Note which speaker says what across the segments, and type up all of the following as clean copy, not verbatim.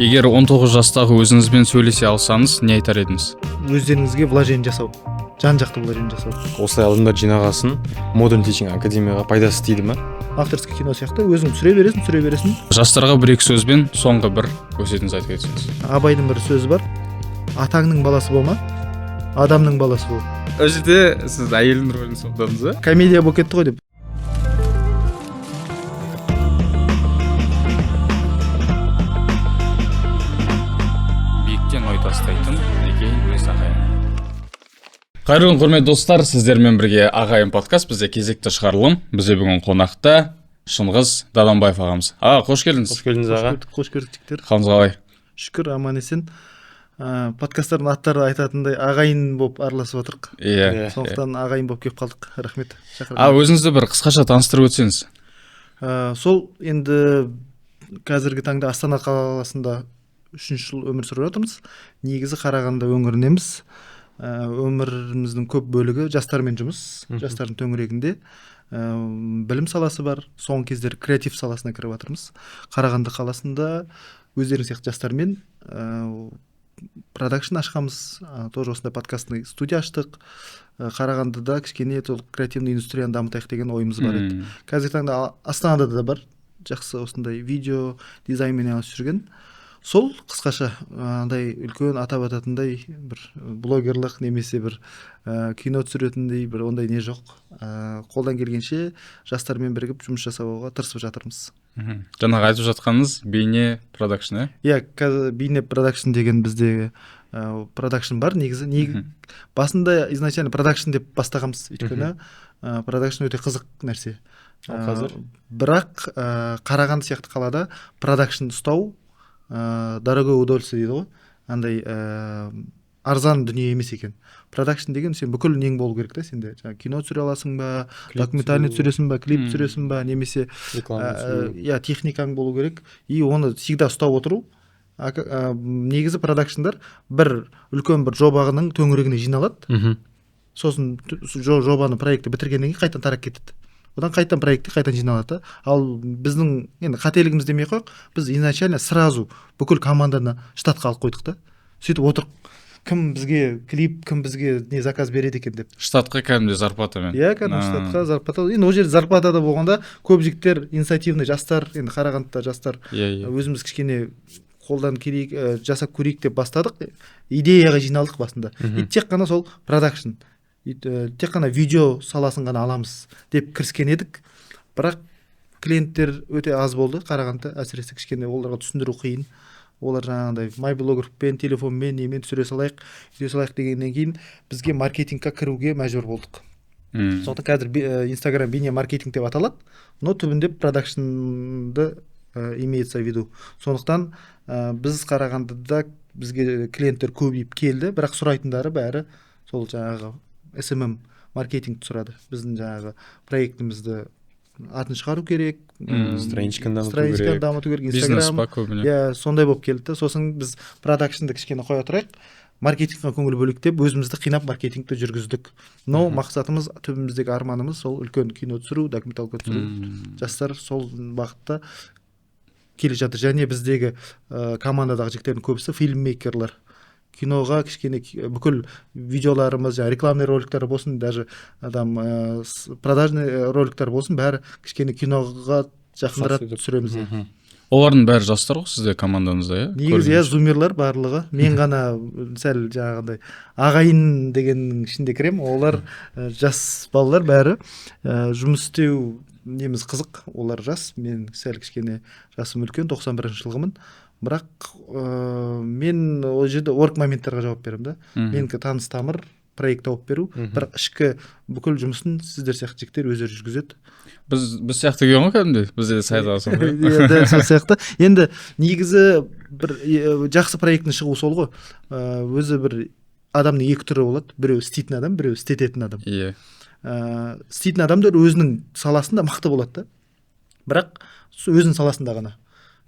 Speaker 1: Егер 19 жастағы өзіңізбен сөйлесе алсаңыз, не айтар едіңіз?
Speaker 2: Өздеріңізге вложение жасау, жан-жақты вложение жасау.
Speaker 3: Осылай адамдар жинағасын Modern Teaching Академияға пайдасы тиді ме?
Speaker 2: Авторский кино сияқты өзің түсіре бересің.
Speaker 1: Жастарға бір-екі сөзбен соңғы бір өсиетіңізді айта кетсеңіз.
Speaker 2: Абайдың бір сөзі бар. Атаңның баласы болма, адамның баласы бол.
Speaker 1: Ол жерде сіз әйелдің рөлін сомдадыңыз ба?
Speaker 2: Комедия болып кетті ғой деп.
Speaker 1: Биіктен ой тастайтын Егей өз ағайын. Қайырлы күн құрметті достар, сіздермен бірге Ағайын подкаст, бізде кезекті шығарылым. Бізде бүгін қонақта Шыңғыс Даданбаев ағамыз. Қош келдіңіз.
Speaker 3: Қош келдіңіз аға.
Speaker 2: Қош көрдік жігіттер.
Speaker 1: Қалыңыз қалай?
Speaker 2: Шүкір, аман есен. Подкасттардың аттары айтатындай ағайын болып араласып отырық.
Speaker 1: Иә.
Speaker 2: Сондықтан ағайын болып келіп қалдық. Рахмет.
Speaker 1: Өзіңізді бір қысқаша таныстырып өтсеңіз.
Speaker 2: Сол енді қазіргі таңда Астана қаласында 3 жыл өмір сүріп жатырмыз. Негізі Қарағанды өңірінеміз. Өміріміздің көп бөлігі жастармен жұмыс, жастардың төңірегінде. Білім саласы бар. Соңғы кездері креатив саласына кіріп жатырмыз. Қарағанды қаласында өздерің сияқты жастармен продакшн ашқанбыз. Тоже осындай подкастный студия аштық. Қарағандыда кішкене креативный индустрияны дамытайық деген ойымыз бар еді. Қазіргі таңда Астанада да бар. Жақсы осындай видео дизайнмен айналысып жүрген. Сол қысқаша андай үлкен атап ататындай бір блогерлық немесе бір кино түсіретіндей бір ондай не жоқ. Қолдан келгенше жастармен бірігіп жұмыс жасауға тырысып жатырмыз.
Speaker 1: Жаңағы айтып жатқаныңыз бейне продакшн,
Speaker 2: иә? Қазір бейне продакшн деген бізде продакшн бар негізі. Басында изначально продакшн деп бастағанбыз, өйткені продакшн өте қызық нәрсе.
Speaker 3: Қазір
Speaker 2: бірақ Қарағанды сияқты қалада продакшн ұстау дорогое удовольствие дейді ғой. Андай арзан дүние емес екен. Продакшн деген сен бүкіл нең болу керек та. Сенде кино түсіре аласың ба, документальный түсіресің ба, клип түсіресің ба, немесе техникаң болу керек. И оны всегда ұстап отыру. Негізі продакшндар бір үлкен бір жобаның төңірегіне жиналады. Сосын жобаны проекті бітіргеннен кейін қайтадан тарап кетеді. Одан қайтадан проектте қайтадан жиналады. Ал біздің енді қателігіміз демей қойық, біз изначально сразу бүкіл команданы штатқа алып қойдық та. Сөйтіп отырып, кім бізге клип, кім бізге не заказ береді екен деп.
Speaker 1: Штатқа кәдімгідей зарплатамен.
Speaker 2: Иә, кәдімгі штатқа зарплата. Енді ол жерде зарплатада болғанда көп жігіттер инициативный жастар, енді Қарағандыда жастар өзіміз кішкене қолдан келейік, жасап көрейік деп бастадық. Идеяға жиналдық басында. И тек қана сол продакшн, тек қана видео саласын ғана аламыз деп кіріскен едік. Бірақ клиенттер өте аз болды Қарағандыда, әсіресе кішкене оларға түсіндіру қиын. Олар жаңағындай майблогерпен, телефонмен, немен түсіре салайық дегеннен кейін бізге маркетингқа кіруге мәжбүр болдық. Сондықтан қазір Instagram бейне маркетинг деп аталады, но түбінде продакшнды имеется в виду. Сондықтан біз Қарағандыда бізге клиенттер көбейіп келді, бірақ сұрайтындары бәрі сол жаңағы SMM маркетинг сұрады. Біздің жаңағы проектімізді атын шығару керек,
Speaker 3: страничканы
Speaker 2: дамыту керек,
Speaker 1: бизнес па көбіне.
Speaker 2: Иә, сондай болып келді. Сосын біз продакшнды кішкене қоя тұрайық, маркетингқа көңіл бөлік деп өзімізді қинап маркетингті жүргіздік. Но мақсатымыз, түбіміздегі арманымыз сол үлкен кино түсіру, документалка түсіру. Жастар сол бағытта келе жатыр. Және біздегі командадағы жігіттердің көбісі фильммейкерлер. Киноға кішкене бүкіл видеоларымыз, рекламный роликтер болсын, даже продажный роликтер болсын, бәрі кішкене киноға жақындырып түсіреміз.
Speaker 1: Олардың бәрі жастар ғой сізде командаңызда, иә?
Speaker 2: Негізі зумерлар барлығы. Мен ғана сәл жаңағындай ағайын дегеннің ішінде кірем. Олар жас балалар бәрі. Жұмыс істеу неміз қызық. Олар жас. Мен сәл кішкене жасым үлкен, 91-ші жылғымын. Бірақ мен ол жерде орг моменттарға жауап берем да. Менікі таныс тамыр, проект тауып беру. Бірақ ішкі бүкіл жұмысын сіздер сияқты жігіттер өздері жүргізеді.
Speaker 1: Біз сияқты келген ғой кәдімгідей. Бізде де сайт аласың ғой.
Speaker 2: Иә, дәл сол сияқты. Енді негізі бір жақсы проекттің шығуы сол ғой. Өзі бір адамның екі түрі болады. Біреу істейтін адам, біреу істететін адам.
Speaker 1: Иә.
Speaker 2: Істейтін адамдар өзінің саласында мықты болады да. Бірақ өзінің саласында ғана.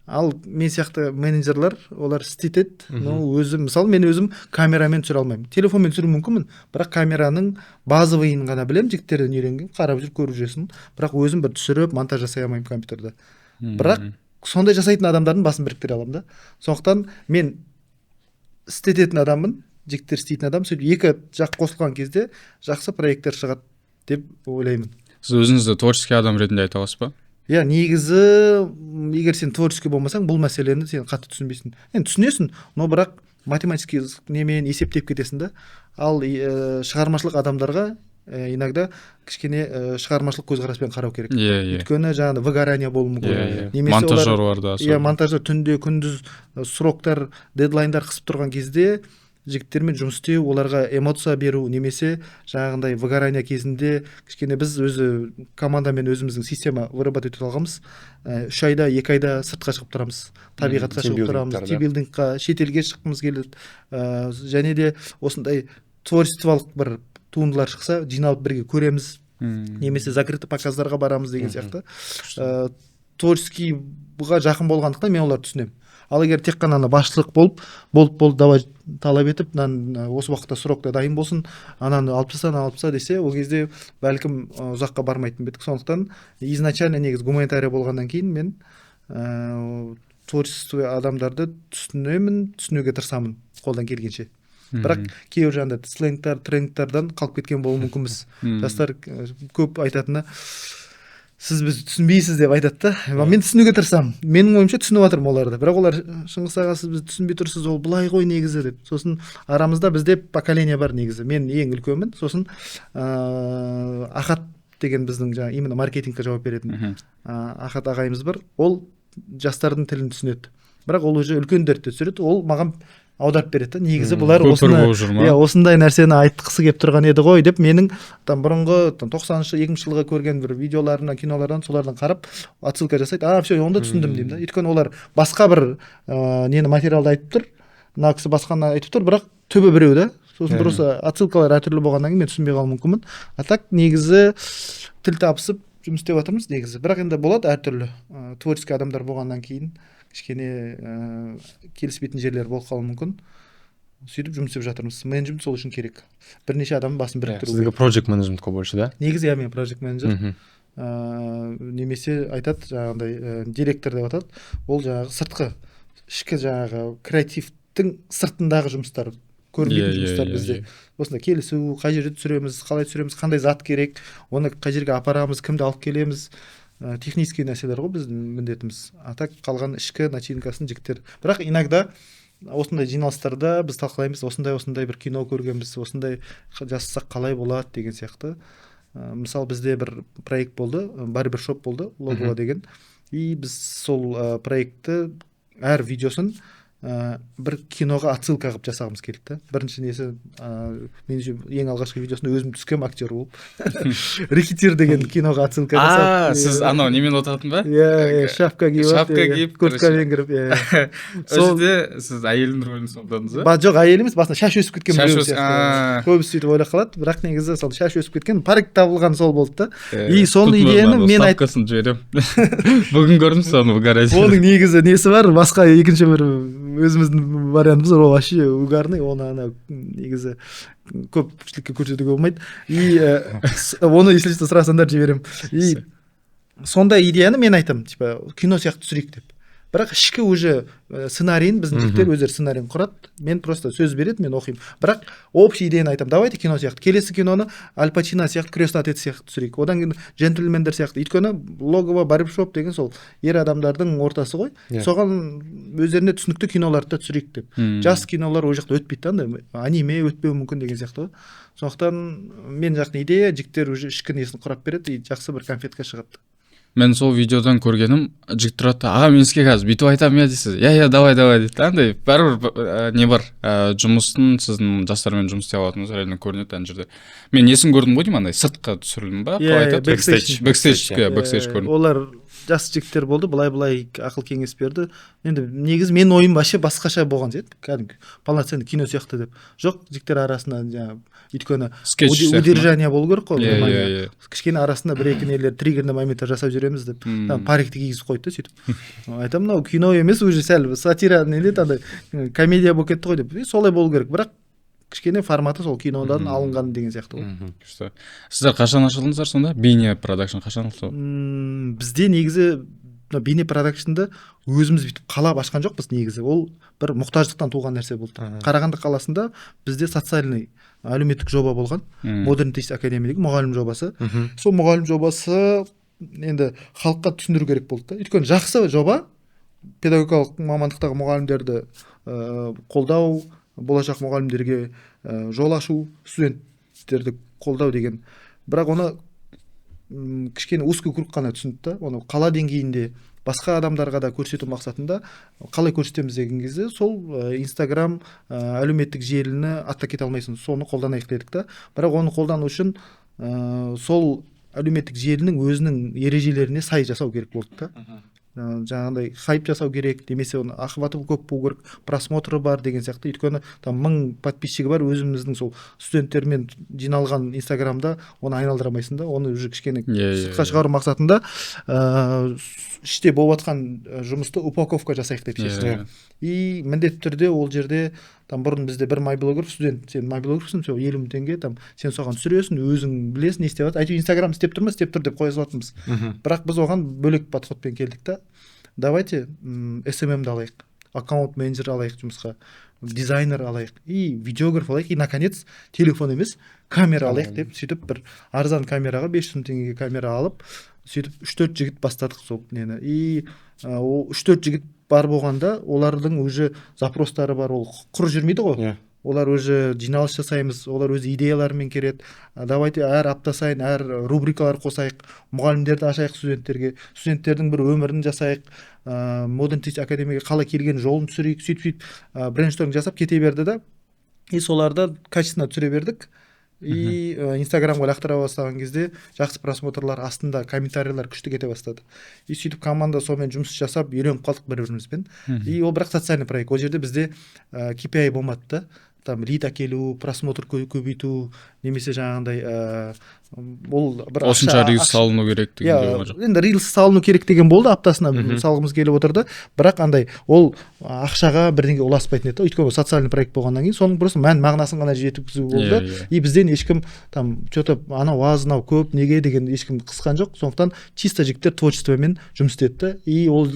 Speaker 2: Ал мен сияқты менеджерлер, олар істетеді. Өзім, мысалы мен өзім камерамен түсіре алмаймын. Телефонмен түсіру мүмкінмін, бірақ камераның базовыйын ғана білем, жігіттерден үйренген, қарап жүріп көріп жүресің. Бірақ өзім бір түсіріп, монтаж жасай алмаймын компьютерде. Бірақ сондай жасайтын адамдардың басын біріктіре аламын да. Сондықтан мен істететін адаммын, жігіттер істейтін адам, сөйтіп екі жақ қосылған кезде жақсы проекттер шығады деп ойлаймын.
Speaker 1: Сіз өзіңізді творческий адам ретінде айта аласыз ба?
Speaker 2: Иә, негізі егер сен творческий болмасаң, бұл мәселені сен қатты түсінбейсің. Енді түсінесің, но бірақ математический немен есептеп кетесің да. Ал шығармашылық адамдарға иногда кішкене шығармашылық көзқараспен қарау керек. Өйткені жаңағы выгорание болуы мүмкін.
Speaker 1: Монтажер бар да.
Speaker 2: Иә, монтажер түнде күндіз сроктар, дедлайндар қысып тұрған кезде жігіттермен жұмыс істеу, оларға эмоция беру, немесе жаңағындай выгорание кезінде кішкене біз өзі командамен өзіміздің система выработать ете алғанбыз. 3 айда 2 айда сыртқа шығып тұрамыз, табиғатқа шығып тұрамыз, тимбилдингқа, шетелге шыққымыз келеді. Және де осындай творчестволық бір туындылар шықса, жиналып бірге көреміз, немесе закрытый показдарға барамыз деген сияқты. Творческийға жақын болғандықтан мен оларды түсінемін. Ал егер тек қана басшылық болып давай талап етіп, осы уақытта срокта дайын болсын, ананы алып таста десе, ол кезде бәлкім ұзаққа бармайтын бедік. Сондықтан изначально негіз гуманитария болғаннан кейін мен творчество адамдарды түсінуге тырысамын қолдан келгенше. Бірақ кейбір жаңағыдай сленгтар, трендтардан қалып кеткен болуы мүмкінбіз. Жастар көп айтатыны, сіз бізді түсінбейсіз деп айтады да. Мен түсінуге тырысамын. Менің ойымша түсініп жатырмын оларды. Бірақ олар Шыңғыс аға, сіз бізді түсінбей тұрсыз, ол былай ғой негізі деп. Сосын арамызда бізде поколение бар негізі. Мен ең үлкенмін. Сосын Ахат деген біздің жаңағы именно маркетингке жауап беретін Ахат ағайымыз бар. Ол жастардың тілін түсінеді. Бірақ ол уже үлкен дертте түсіреді. Ол маған аударып береді. Негізі бұлар осындай нәрсені айтқысы келіп тұрған еді ғой деп, менің бұрынғы 90-шы 2000 жылғы көрген бір видеоларынан, кинолардан солардан қарап отсылка жасайды. Все, онда түсіндім деймін да. Өйткені олар басқа бір нені материалды айтып тұр, мына кісі басқаны айтып тұр, бірақ түбі біреу да. Сосын дұрыс отсылкалар әртүрлі болғаннан кейін мен түсінбей қалуым мүмкінмін. А так негізі тіл табысып жұмыс істеп жатырмыз негізі. Бірақ енді болады әртүрлі творческий адамдар болғаннан кейін кішкене келіспейтін жерлер болып қалуы мүмкін. Сөйтіп жұмыс істеп жатырмыз. Менеджмент сол үшін керек. Бірнеше адам басын біріктіру.
Speaker 3: Сіздікі project management қой больше, да?
Speaker 2: Негізі мен project manager. Немесе айтады жаңағындай директор деп атады. Ол жаңағы сыртқы, ішкі жаңағы креативтің сыртындағы жұмыстар, көрінбейтін жұмыстар бізде. Осында келісу, қай жерде түсіреміз, қалай түсіреміз, қандай зат керек, оны қай жерге апарамыз, кімді алып келеміз. Технический нәрселер ғой біздің міндетіміз. Так қалған ішкі начинкасын жігіттер. Бірақ иногда осындай жиналыстарда біз талқылаймыз, осындай бір кино көргенбіз, осындай жасасақ қалай болады деген сияқты. Мысалы бізде бір проект болды, барбершоп болды, логова деген. И біз сол проектті әр видеосын бір киноға отсылка қылып жасағымыз келді да. Бірінші несі мен ең алғашқы видеосында өзім түскем актер болып. Рекетир деген киноға отсылка жасап.
Speaker 1: Сіз анау немен отыратын ба?
Speaker 2: Иә, шапка киіп, курткамен кіріп.
Speaker 1: Сол жерде сіз әйелдің рөлін сомдадыңыз ба?
Speaker 2: Жоқ, әйел емес, басында шаш өсіп кеткен біреу сияқты. Көбісі сөйтіп ойлап қалады, бірақ негізі сол шаш өсіп кеткен, парик табылған сол болды да. И сол идеяны мен айттым.
Speaker 1: Ставкасын жіберем. Бүгін көрдім соны гараж.
Speaker 2: Оның негізі несі бар, басқа екінші бір өзіміздің вариантымыз, ол вообще угарный, оны негізі көпшілікке көрсетуге болмайды. И оны если что сұрасаңдар жіберем. И сондай идеяны мен айтам, типа кино сияқты түсірейік деп. Бірақ ішкі уже сценарийін біздің жігіттер өздері сценарийін құрады. Мен просто сөз береді, мен оқимын. Бірақ общий идеяны айтам. Давайте кино сияқты. Келесі киноны Аль Пачино сияқты, Крестный отец сияқты түсірейік. Одан кейін джентльмендер сияқты. Өйткені логово, барбершоп деген сол ер адамдардың ортасы ғой. Соған өздеріне түсінікті киноларды түсірейік деп. Жас кинолар ол жақта өтпейді да, аниме өтпеуі мүмкін деген сияқты. Сондықтан мен жақтың идея, жігіттер уже ішкі несін құрап береді, и жақсы бір конфетка шығады.
Speaker 1: Мен сол видеодан көргенім, жігіт тұрады, аға мен сізге қазір бүйтіп айтамын дейсіз. Иә, давай дейді. Андай бәрібір не бар, жұмыстың сіздің жастармен жұмыс істей алатыныңыз реально көрінеді ана жерде. Мен несін көрдім ғой деймін, андай сыртқы түсірілім ба? Қалай айтады? Бэкстейдж көрдім.
Speaker 2: Олар жас жігіттер болды, былай ақыл кеңес берді. Енді негізі мен ойым вообще басқаша болған сияқты. Кәдімгі полноценный кино сияқты деп. Жоқ, жігіттер арасында жаңағы өйткені удержание болу керек қой. Кішкене арасында бір-екі нелер триггерный моменттер жасап жүреміз деп. Парикті кигізіп қойды да сөйтіп. Айтамын, мынау кино емес, уже сәл сатира неледі, андай комедия болып кетті ғой деп. Солай болу керек. Бірақ кішкене форматы сол кинодан алынған деген сияқты ғой.
Speaker 1: Сіздер қашан ашылдыңыздар сонда? Бейне продакшн қашан ашылды?
Speaker 2: Бізде негізі мына бейне продакшнды өзіміз бүйтіп қалап ашқан жоқпыз негізі, ол бір мұқтаждықтан туған нәрсе болды. Қарағанды қаласында бізде социальный әлеуметтік жоба болған, Modern Teach Academy деген мұғалім жобасы. Сол мұғалім жобасы енді халыққа түсіндіру керек болды да. Өйткені жақсы жоба, педагогикалық мамандықтағы мұғалімдерді қолдау, болашақ мұғалімдерге жол ашу, студенттерді қолдау деген. Бірақ оны кішкене узкий круг қана түсінді да. Оны қала деңгейінде басқа адамдарға да көрсету мақсатында қалай көрсетеміз деген кезде сол Instagram әлеуметтік желіні атта кете алмайсың, соны қолданайық дедік та. Бірақ оны қолдану үшін сол әлеуметтік желінің өзінің ережелеріне сай жасау керек болды да. Жаңағындай хайп жасау керек, немесе оны охваты көп болу керек, просмотры бар деген сияқты. Өйткені там 1000 подписчигі бар, өзіміздің сол студенттермен жиналған Инстаграмда оны айналдыра алмайсың да. Оны уже кішкене сыртқа шығару мақсатында іште болып жатқан жұмысты упаковка жасайық деп шештік. И міндетті түрде ол жерде там бұрын бізде бір майблогер, студент, сен майблогерсің, 50 мың теңге, там сен соған түсіресің, өзің білесің не істеп жатыр. Әйтеуір Инстаграм істеп тұр ма, істеп тұр деп қоя салатынбыз. Бірақ біз оған бөлек подходпен келдік та. Давайте SMM-ді алайық, аккаунт менеджер алайық жұмысқа, дизайнер алайық, и видеограф алайық, и наконец телефон емес, камера алайық деп сөйтіп бір арзан камераға 500 мың теңгеге камера алып, сөйтіп 3-4 жігіт бастадық сол нені. И 3-4 жігіт бар болғанда олардың уже запростары бар, ол құр жүрмейді ғой. Олар уже жиналыс жасаймыз, олар өз идеяларымен келеді. Давайте әр апта сайын әр рубрикалар қосайық, мұғалімдерді ашайық студенттерге, студенттердің бір өмірін жасайық, Modern Teach Academy'ге қалай келген жолын түсірейік, сөйтіп брейншторм жасап кете берді да. И соларды качественно түсіре бердік. И Инстаграмға лақтыра бастаған кезде жақсы просмотрлар, астында комментарийлар күшті кете бастады. И сөйтіп команда сонымен жұмыс жасап үйреніп қалдық бір-бірімізбен. И ол бірақ социальный проект. Ол жерде бізде KPI болмады да. Там лид әкелу, просмотр көбейту, немесе жаңағындай ол бір
Speaker 1: осынша рилс салыну керек деген болған жоқ.
Speaker 2: Енді рилс салыну керек деген болды, аптасына салғымыз келіп отырды. Бірақ андай ол ақшаға бірдеңе ұласпайтын еді. Өйткені социальный проект болғаннан кейін соның просто мән мағынасын ғана жеткізу болды. И бізден ешкім там что-то анау аз, анау көп, неге деген ешкім қысқан жоқ. Сондықтан чисто жігіттер творчествомен жұмыс істеді. И ол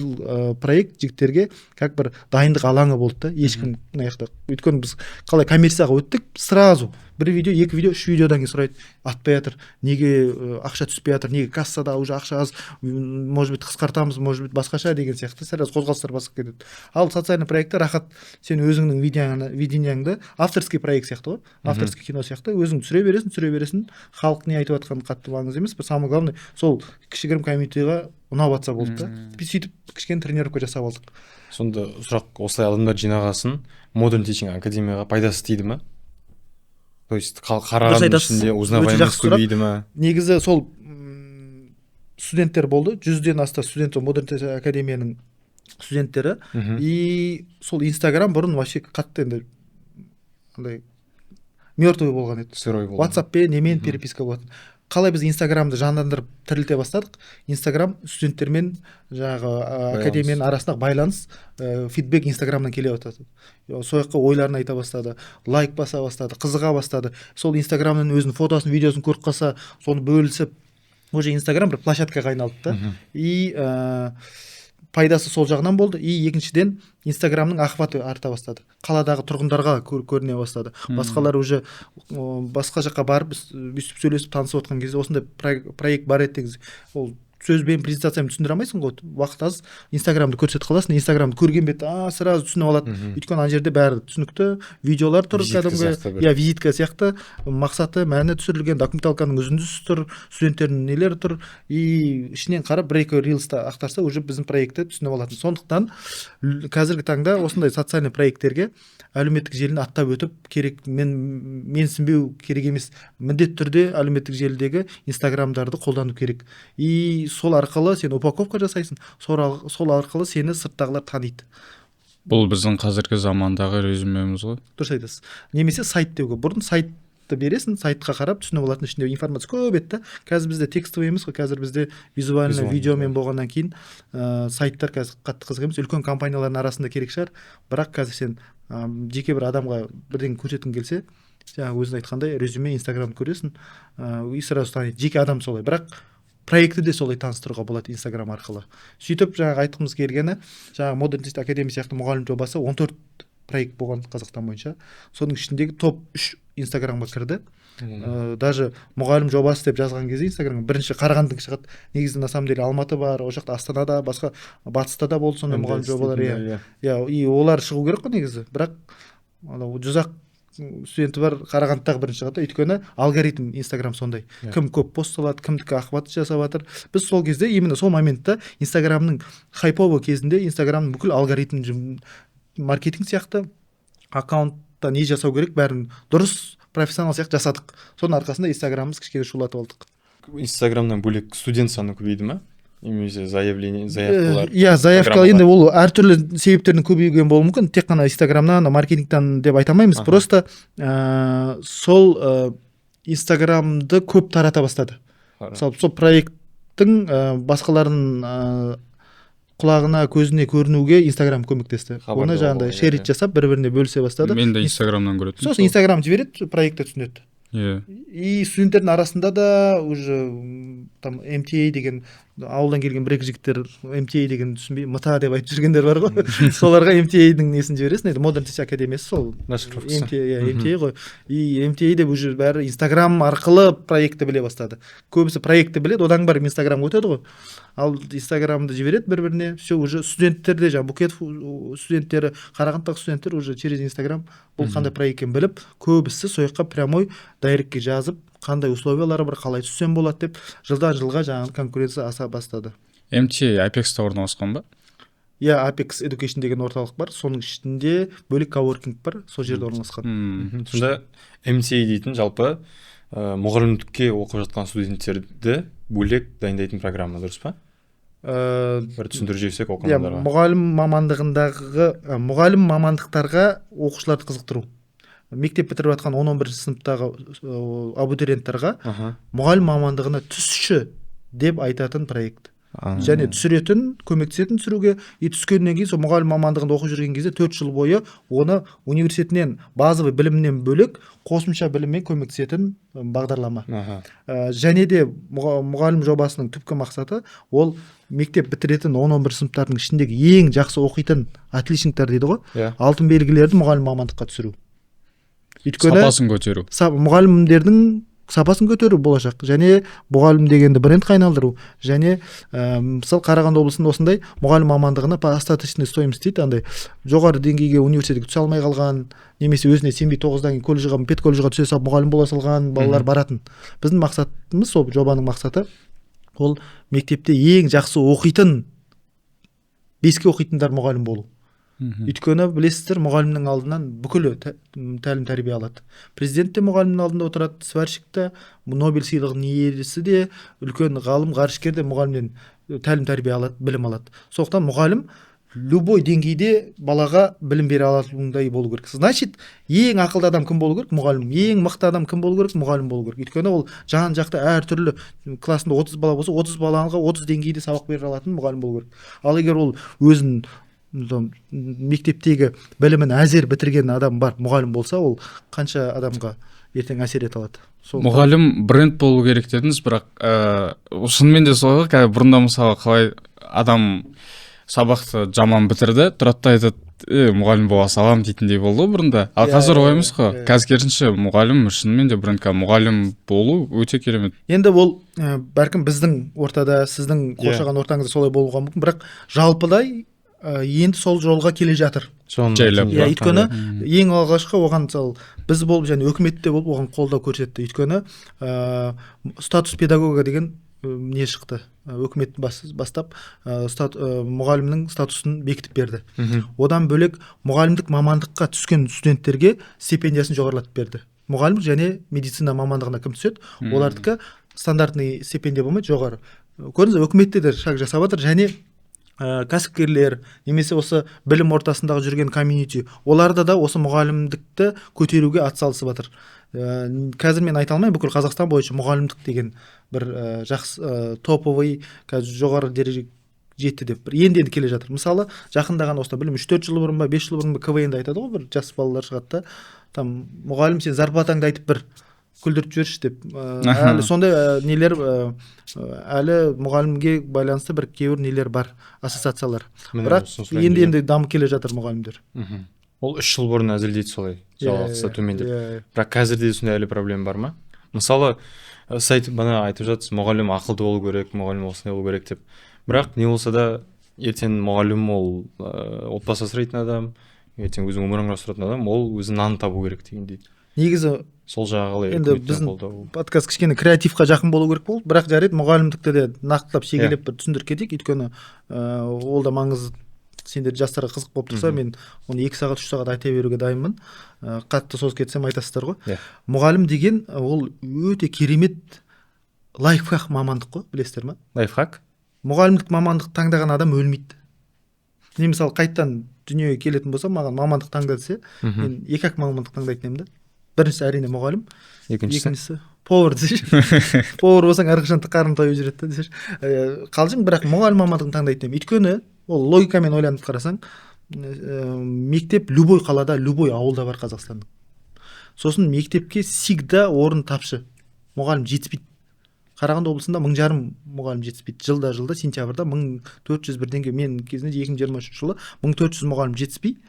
Speaker 2: проект жігіттерге как бір дайындық алаңы болды да. Ешкім мына өйткені біз қалай коммерцияға өттік, сразу бір видео, 2 видео, 3 видеодан кейін сұрайды, атпай жатыр, неге ақша түспей жатыр, неге кассада уже ақша аз, может быть қысқартамыз, может быть басқаша деген сияқты сразу қозғалыстар басып кетеді. Ал социальный проектте рахат, сен өзіңнің виденияңды авторский проект сияқты ғой, авторский кино сияқты өзің түсіре бересің, халық не айтып жатқанын қатты маңызды емес, самое главное сол кішігірім комьюнитиға ұнап жатса болды да. Біз сөйтіп кішкене тренировка жасап алдық.
Speaker 3: Сонда сұрақ, осылай адамдар жинағасын Modern Teaching Academy'ға пайдасы тиді ма? То есть қарағанның ішінде узнаваемость көбейді ма?
Speaker 2: Негізі сол студенттер болды, 100-ден асты студент Modern Teaching Academy'ның студенттері. И сол Instagram бұрын вообще қатты енді андай мертвый болған еді.
Speaker 3: Сырой болған.
Speaker 2: WhatsApp-пен немен переписка болатын. Қалай біз Инстаграмды жандандырып тірілте бастадық. Инстаграм студенттермен жаңағы академияның арасындағы байланыс, фидбек Инстаграмнан келе бастады. Сол жаққа ойларын айта бастады, лайк баса бастады, қызыға бастады. Сол Инстаграмның өзінің фотосын, видеосын көріп қалса, соны бөлісіп, уже Инстаграм бір площадкаға айналды да. И пайдасы сол жағынан болды. И екіншіден Инстаграмның охваты арта бастады. Қаладағы тұрғындарға көріне бастады. Басқалар уже басқа жаққа барып бүйтіп сөйлесіп танысып отқан кезде осындай проект бар еді деген ол сөзбен презентациямен түсіндіре алмайсың ғой, уақыт аз. Инстаграмды көрсетіп қаласың, Инстаграмды көрген бетте сразу түсініп алады. Өйткені ана жерде бәрі түсінікті, видеолар тұр, кәдімгі визитка сияқты, мақсаты, мәні түсірілген, документалканың үзіндісі тұр, студенттердің нелері тұр. И ішінен қарап бір-екі рилста ақтарса, уже біздің проектті түсініп алатын. Сондықтан қазіргі таңда осындай социальный проекттерге әлеуметтік желіні аттап өтіп керек, менсінбеу керек емес, міндетті түрде әлеуметтік желідегі Инстаграмдарды қолдану керек. И сол арқылы сен упаковка жасайсың, сол арқылы сені сырттағылар таниды.
Speaker 1: Бұл біздің қазіргі замандағы резюмеміз ғой.
Speaker 2: Дұрыс айтасыз. Немесе сайт деуге. Бұрын сайтты бересің, сайтқа қарап түсініп алатын, ішінде информация көп еді. Қазір бізде текстовый емес қой, қазір бізде визуальный видеомен болғаннан кейін сайттар қазір қатты қызық емес. Үлкен компаниялардың арасында керек шығар, бірақ қазір сен жеке бір адамға бірдеңе көрсеткің келсе, жаңа өзің айтқандай резюме Инстаграмды көресің, и сразу таниды. Жеке адам солай. Бірақ проектті де солай таныстыруға болады Инстаграм арқылы. Сөйтіп жаңағы айтқымыз келгені, жаңағы Modern Text Academy сияқты мұғалім жобасы 14 проект болған Қазақстан бойынша. Соның ішіндегі топ 3 Инстаграмға кірді. Даже мұғалім жобасы деп жазған кезде Инстаграмға бірінші Қарағандыға шығады. Негізі на самом деле Алматы бар, ол жақта Астанада, басқа батыста да болды сондай мұғалім жобалар. И олар шығу керек қой негізі. Бірақ жүз-ақ студенті бар Қарағандыдағы бірінші шығады. Өйткені алгоритм Инстаграм сондай. Кім көп пост салады, кімдікі охват жасап жатыр. Біз сол кезде, именно сол моментта Инстаграмның хайповый кезінде Инстаграмның бүкіл алгоритм маркетинг сияқты аккаунтта не жасау керек бәрін дұрыс профессионал сияқты жасадық. Соның арқасында Инстаграмымыз кішкене шулатып алдық.
Speaker 3: Инстаграмнан бөлек студент саны көбейді ма? Немесе заявкалар?
Speaker 2: Заявка енді ол әртүрлі себептердің көбейген болуы мүмкін. Тек қана Инстаграмнан, маркетингтан деп айта алмаймыз. Просто сол Инстаграмды көп тарата бастады. Сол проекттің басқалардың құлағына, көзіне көрінуге Инстаграм көмектесті. Оны жаңағыдай шерит жасап, бір-біріне бөлісе бастады.
Speaker 1: Мен де Инстаграмнан көретін.
Speaker 2: Сосын Инстаграм жібереді, проектті түсінеді. И студенттердің арасында да уже там MTA деген ауылдан келген бір-екі жігіттер MTA деген түсінбей мыта деп айтып жүргендер бар ғой. Соларға MTA-дің несін жібересің. Modern Text Academy сол MTA ғой. И MTA деп уже бәрі Инстаграм арқылы проектті біле бастады. Көбісі проектті біледі, одан барып Инстаграмға өтеді ғой. Ал Инстаграмды жібереді бір-біріне. Все уже студенттер де жаңағы Букет студенттері, Қарағандыдағы студенттер уже через Инстаграм бұл қандай проект екенін біліп, көбісі сояққа прямой дайректке жазып, қандай условиялары бар, қалай түссем болады деп жылдан жылға жаңағы конкуренция аса бастады.
Speaker 1: MTA Apex-та орналасқан ба?
Speaker 2: Apex Education деген орталық бар, соның ішінде бөлек коворкинг бар, сол жерде орналасқан.
Speaker 3: Сонда MTA дейтін жалпы мұғалімдікке оқып жатқан студенттерді бөлек дайындайтын программа, дұрыс па? Бір түсіндіріп жіберсек оқырмандарға.
Speaker 2: Мұғалім мамандықтарға оқушыларды қызықтыру. Мектеп бітіріп жатқан 11 сыныптағы абитуриенттарға мұғалім мамандығына түсші деп айтатын проект. Және түсіретін, көмектесетін түсіруге, түскеннен кейін сол мұғалім мамандығында оқып жүрген кезде 4 жыл бойы оны университетінен базовый білімнен бөлек қосымша біліммен көмектесетін бағдарлама. Және де мұғалім жобасының түпкі мақсаты ол мектеп бітіретін 11 сыныптардың ішіндегі ең жақсы оқитын отличниктер дейді ғой, алтын белгілерді мұғалім мамандыққа түсіру.
Speaker 1: Сапасын көтеру.
Speaker 2: Мұғалімдердің сапасын көтеру болашақ. Және мұғалім дегенді брендқа айналдыру. Және мысалы Қарағанды облысында осындай мұғалім мамандығына остаточный стоимость дейді, андай жоғары деңгейге университетке түсе алмай қалған, немесе өзіне сенбей 9-дан кейін колледжға, педколледжға түсе салып мұғалім бола салған балалар баратын. Біздің мақсатымыз, сол жобаның мақсаты, ол мектепте ең жақсы оқитын, 5-ке оқитындар мұғалім болу. Өйткені білесіздер, мұғалімнің алдынан бүкілі тәлім тәрбие алады. Президент те мұғалімнің алдында отырады, сварщик те, Нобель сыйлығының иесі де, үлкен ғалым, ғарышкер де мұғалімнен тәлім тәрбие алады, білім алады. Сондықтан мұғалім любой деңгейде балаға білім бере алатындай болу керек. Значит, ең ақылды адам кім болу керек? Мұғалім. Ең мықты адам кім болу керек? Мұғалім болу керек. Өйткені ол жан-жақта әртүрлі, классында 30 бала болса, 30 балаға 30 деңгейде сабақ бере алатын мұғалім болу керек. Ал егер ол өзін мектептегі білімін әзер бітірген адам бар, мұғалім болса, ол қанша адамға ертең әсер ете алады.
Speaker 1: Мұғалім бренд болу керек дедіңіз, бірақ шынымен де солай ғой, бұрында мысалы қалай адам сабақты жаман бітірді, тұрады да айтады, мұғалім бола салам дейтіндей болды бұрында. Ал қазір олай емес қой. Қазір керісінше мұғалім шынымен де брендқа мұғалім болу өте керемет.
Speaker 2: Енді ол бәлкім біздің ортада, сіздің қоршаған ортаңызда солай болуға мүмкін, бірақ жалпыдай енді сол жолға келе жатыр. Өйткені ең алғашқы оған біз болып және үкіметте болып оған қолдау көрсетті. Өйткені статус педагога деген не шықты. Үкімет бастап мұғалімнің статусын бекітіп берді. Одан бөлек мұғалімдік мамандыққа түскен студенттерге стипендиясын жоғарылатып берді. Мұғалім және медицина мамандығына кім түседі, олардікі стандартный стипендия болмайды, жоғары. Көрдіңіз, үкіметте де шаг жасап жатыр. Және кәсіпкерлер, немесе осы білім ортасындағы жүрген комьюнити, оларда да осы мұғалімдікті көтеруге атсалысып жатыр. Қазір мен айта алмаймын, бүкіл Қазақстан бойынша мұғалімдік деген бір жақсы топовый, жоғары дереже жетті деп бір енді келе жатыр. Мысалы, жақында ғана осында білім 3-4 жыл бұрын ба, 5 жыл бұрын ба КВН-де айтады ғой, бір жас балалар шығады да, там мұғалім сен зарплатаңды айтып бір күлдіріп жіберші деп әлі сондай нелер әлі мұғалімге байланысты бір кейбір нелер бар, ассоциациялар. Бірақ енді дамып келе жатыр мұғалімдер.
Speaker 3: Ол 3 жыл бұрын әзілдейді солай, жалақысы төмендеп. Бірақ қазірде сондай әлі проблема бар ма? Мысалы, сіз бана айтып жатсыз, мұғалім ақылды болу керек, мұғалім осындай болу керек деп. Бірақ не болса да, ертең мұғалім ол отбасы асырайтын адам, ертең өзінің өмірін құрастыратын адам, ол өзінің нанын табу керек деген дейді.
Speaker 2: Негізі
Speaker 3: сол жағы қалай?
Speaker 2: Енді біздің подкаст кішкене креативқа жақын болу керек болды, бірақ жарайды, мұғалімдікті де нақтылап шегелеп бір түсіндіріп кетейік, өйткені ол да маңызды. Сендер жастарға қызық болып тұрса, мен оны 2 сағат 3 сағат айта беруге дайынмын. Қатты созып кетсем айтасыздар ғой. Мұғалім деген ол өте керемет лайфхак мамандық қой, білесіздер ма?
Speaker 3: Лайфхак?
Speaker 2: Мұғалімдік мамандық таңдаған адам өлмейді. Мен мысалы қайттан дүниеге келетін болсам, маған мамандық таңда десе, мен 2 мамандық таңдайтын едім да. Біріншісі әрине мұғалім, екіншісі повар десеш. Повар болсаң әрқашан қарның тойып жүреді десеш. Қалжың, бірақ мұғалім мамандығын таңдайтын едім. Өйткені ол логикамен ойланып қарасаң, мектеп любой қалада, любой ауылда бар Қазақстанда. Сосын мектепке всегда орын тапшы. Мұғалім жетіспейді. Қарағанды облысында 1050 мұғалім жетіспейді. Жылда сентябрьда 1401-ден мен кезінде 2023 жылы 1400 мұғалім жетіспей.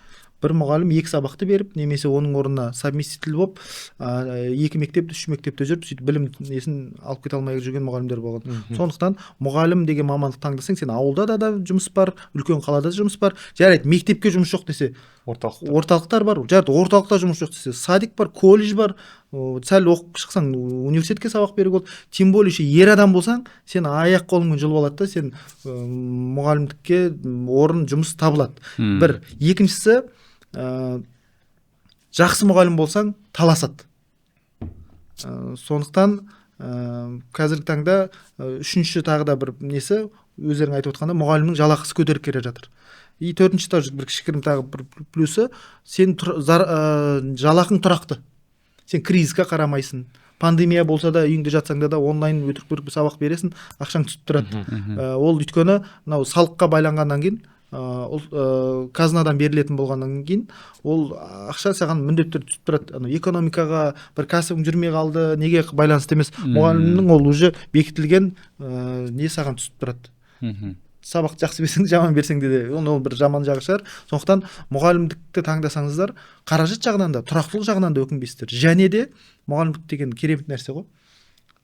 Speaker 2: Бір мұғалім 2 сабақты беріп, немесе оның орнына совместитель болып, 2 мектепте, 3 мектепте жүріп, сөйтіп білім несін алып кете алмай жүрген мұғалімдер болған. Сондықтан мұғалім деген мамандық таңдасаң, сен ауылда да жұмыс бар, үлкен қалада да жұмыс бар. Жарайды, мектепке жұмыс жоқ десе, орталықтар бар. Жарайды, орталықта жұмыс жоқ десе, садик бар, колледж бар. Сәл оқып шықсаң, университетке сабақ беруге болады. Тем более ер адам болсаң, сен аяқ қолыңмен жұлып алады да, сен мұғалімдікке орын, жұмыс табылады. Бір, екіншісі, жақсы мұғалім болсаң таласады. Сондықтан қазіргі таңда үшінші тағы да бір несі, өздерің айтып отқанда, мұғалімнің жалақысы көтеріп келе жатыр. И төртінші тағы бір кішігірім тағы бір плюсы, сен жалақың тұрақты. Сен кризиске қарамайсың. Пандемия болса да, үйіңде жатсаң да онлайн өтірік сабақ бересің, ақшаң түсіп тұрады. Ол өйткені салыққа байланғаннан кейін, казынадан берілетін болғаннан кейін, ол ақша саған міндетті түрде түсіп тұрады. Экономикаға бір кәсібің жүрмей қалды, неге байланысты емес. Мұғалімнің ол уже бекітілген не саған түсіп тұрады. Сабақ жақсы берсең, жаман берсең де, ол бір жаман жағы шығар. Сондықтан мұғалімдікті таңдасаңыздар, қаражат жағынан да, тұрақтылық жағынан да өкінбейсіздер. Және де мұғалімдік деген керемет нәрсе ғой.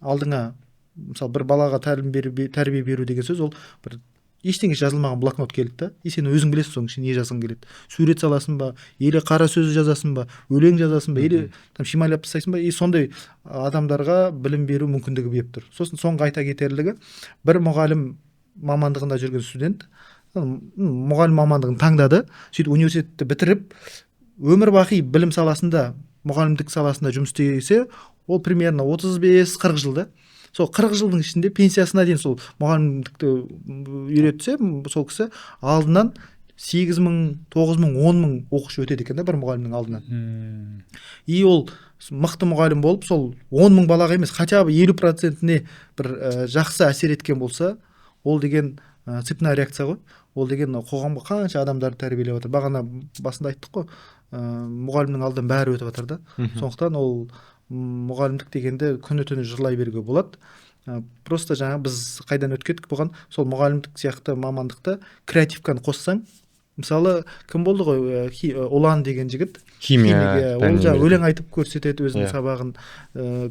Speaker 2: Алдыңа, мысалы, бір балаға тәрбие беру деген сөз, ол бір ештеңе жазылмаған блокнот келді да, и сен өзің білесің соның ішіне не жазғың келеді. Сурет саласың ба, или қара сөз жазасың ба, өлең жазасың ба, или шимайлап тастайсың ба, и сондай адамдарға білім беру мүмкіндігі беріп тұр. Сосын соңғы айта кетерлігі, бір мұғалім мамандығында жүрген студент мұғалім мамандығын таңдады, сөйтіп университетті бітіріп, өмір бақи білім саласында, мұғалімдік саласында жұмыс істесе, ол примерно 35-40 жылда. Сол 40 жылдың ішінде пенсиясына дейін сол мұғалімдікті үйретсе, сол кісі алдынан 8 мың, 9 мың, 10 мың оқушы өтеді екен да бір мұғалімнің алдынан. И ол мықты мұғалім болып, сол 10 мың балаға емес, хотя бы 50%-не бір жақсы әсер еткен болса, ол деген цепная реакция ғой. Ол деген қоғамға қанша адамдарды тәрбиелеп отыр. Бағана басында айттық қой, мұғалімнің алдынан бәрі өтіп жатыр да. Сондықтан ол мұғалімдік дегенде күні-түні жырлай беруге болады. Просто жаңа біз қайдан өткеттік бұған, сол мұғалімдік сияқты мамандықты креативканы қоссаң, мысалы, кім болды ғой, Олан деген жігіт,
Speaker 3: химия,
Speaker 2: ол жаңа өлең айтып көрсетеді өзінің сабағын.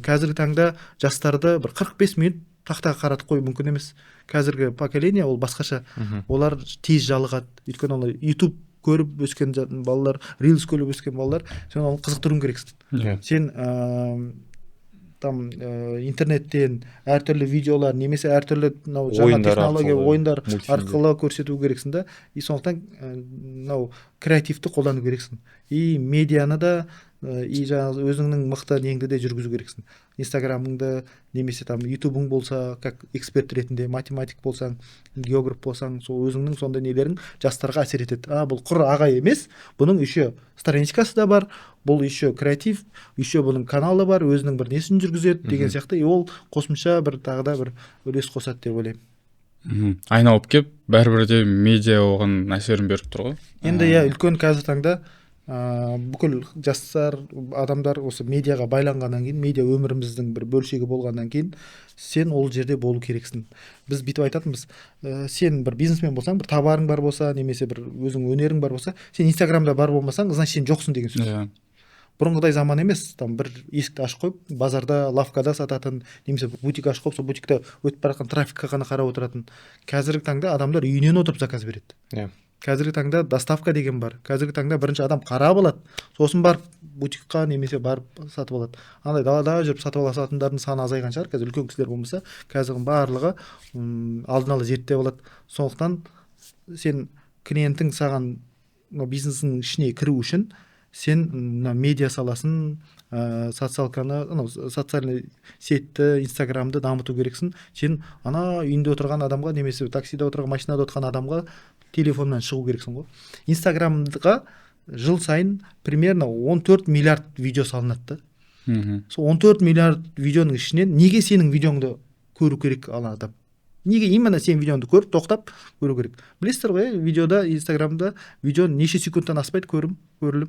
Speaker 2: Қазіргі таңда жастарды бір 45 минут тақтаға қаратып қою мүмкін емес. Қазіргі поколение ол басқаша. Олар тез жалығады. Өйткені олар YouTube көріп өскен балалар, Reels көріп өскен балалар, сен оны қызықтыруың керексің. Сен интернеттен әртүрлі видеолар, немесе әртүрлі жаңа технология, ойындар арқылы көрсету керексің да. И сондықтан креативті қолдану керексің. И медианы да, и жаңағы өзіңнің мықты неңді де жүргізу керексің. Инстаграмыңды, немесе ютубың болса, как эксперт ретінде, математик болсаң, географ болсаң, сол өзіңнің сондай нелерің жастарға әсер етеді. Бұл құр ағай емес, бұның еще страничкасы да бар, бұл еще креатив, еще бұның каналы бар, өзінің бір несін жүргізеді деген сияқты, и ол қосымша бір тағы да бір үлес қосады деп ойлаймын.
Speaker 1: Айналып кеп, бәрібір де медиа оған әсерін беріп тұр ғой.
Speaker 2: Енді үлкен қазір таңда бүкіл жастар адамдар осы медиаға байланғаннан кейін, медиа өміріміздің бір бөлшегі болғаннан кейін сен ол жерде болу керексің. Біз бүйтіп айтатынбыз, сен бір бизнесмен болсаң, бір товарың бар болса, немесе бір өзің өнерің бар болса, сен Инстаграмда бар болмасаң, значит сен жоқсың деген сөз. Бұрынғыдай заман емес, там бір есікті ашып қойып, базарда, лавкада сататын, немесе бутик ашып қойып, сол бутикте өтіп бара жатқан трафикқа ғана қарап отыратын. Қазіргі таңда адамдар үйінен отырып заказ береді. Қазіргі таңда доставка деген бар. Қазіргі таңда бірінші адам қарап алады, сосын барып бутикқа немесе барып сатып алады. Андай далада жүріп сатып алатындардың саны азайған шығар. Қазір үлкен кісілер болмаса, қазірдің барлығы алдын ала зерттеп алады. Сондықтан сен клиенттің саған бизнестің ішіне кіру үшін сен медиа саласын, социальный сетті, инстаграмды дамыту керексің. Сен ана үйінде отырған адамға, немесе таксиде отырған, машинада отырған адамға телефоннан шығу керексің ғой. Инстаграмға жыл сайын примерно 14 миллиард видео салынады. Сол 14 миллиард видеоның ішінен неге сенің видеоңды көру керек ана адам? Неге именно сен видеоңды көріп, тоқтап көру керек? Білесіздер ғой, видеода, инстаграмда видео неше секундтан аспайды көрілім?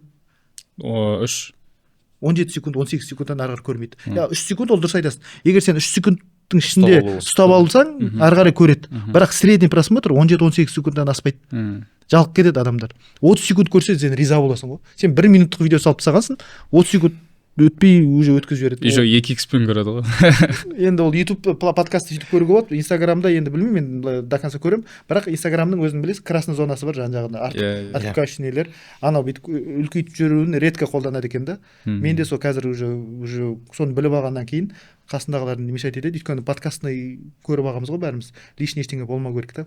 Speaker 2: 17 секунд, 18 секундтан ары қарай көрмейді. 3 секунд ол дұрыс айтасың. Егер сен 3 секундтың ішінде ұстап алсаң, ары қарай көреді. Бірақ средний просмотр 17-18 секундтан аспайды. Жалып кетеді адамдар. 30 секунд көрсе сен риза боласың ғой. Сен 1 минуттық видео салып тастағансың, 30 секунд өтпей уже өткізіп жібереді.
Speaker 1: Еще 2x-пен көреді ғой.
Speaker 2: Енді ол YouTube подкастты сөйтіп көруге болады. Инстаграмда енді білмеймін, мен до конца көремін. Бірақ Инстаграмның өзін білесіз, красный зонасы бар жан-жағында. Отвлекающийлер. Анау бүйтіп үлкейтіп жүруін редко қолданады екен да. Мен де сол қазір уже соны біліп алғаннан кейін қасындағылардың мешайт етеді. Өйткені подкастны көріп алғанбыз ғой бәріміз. Лишний ештеңе болмау керек та.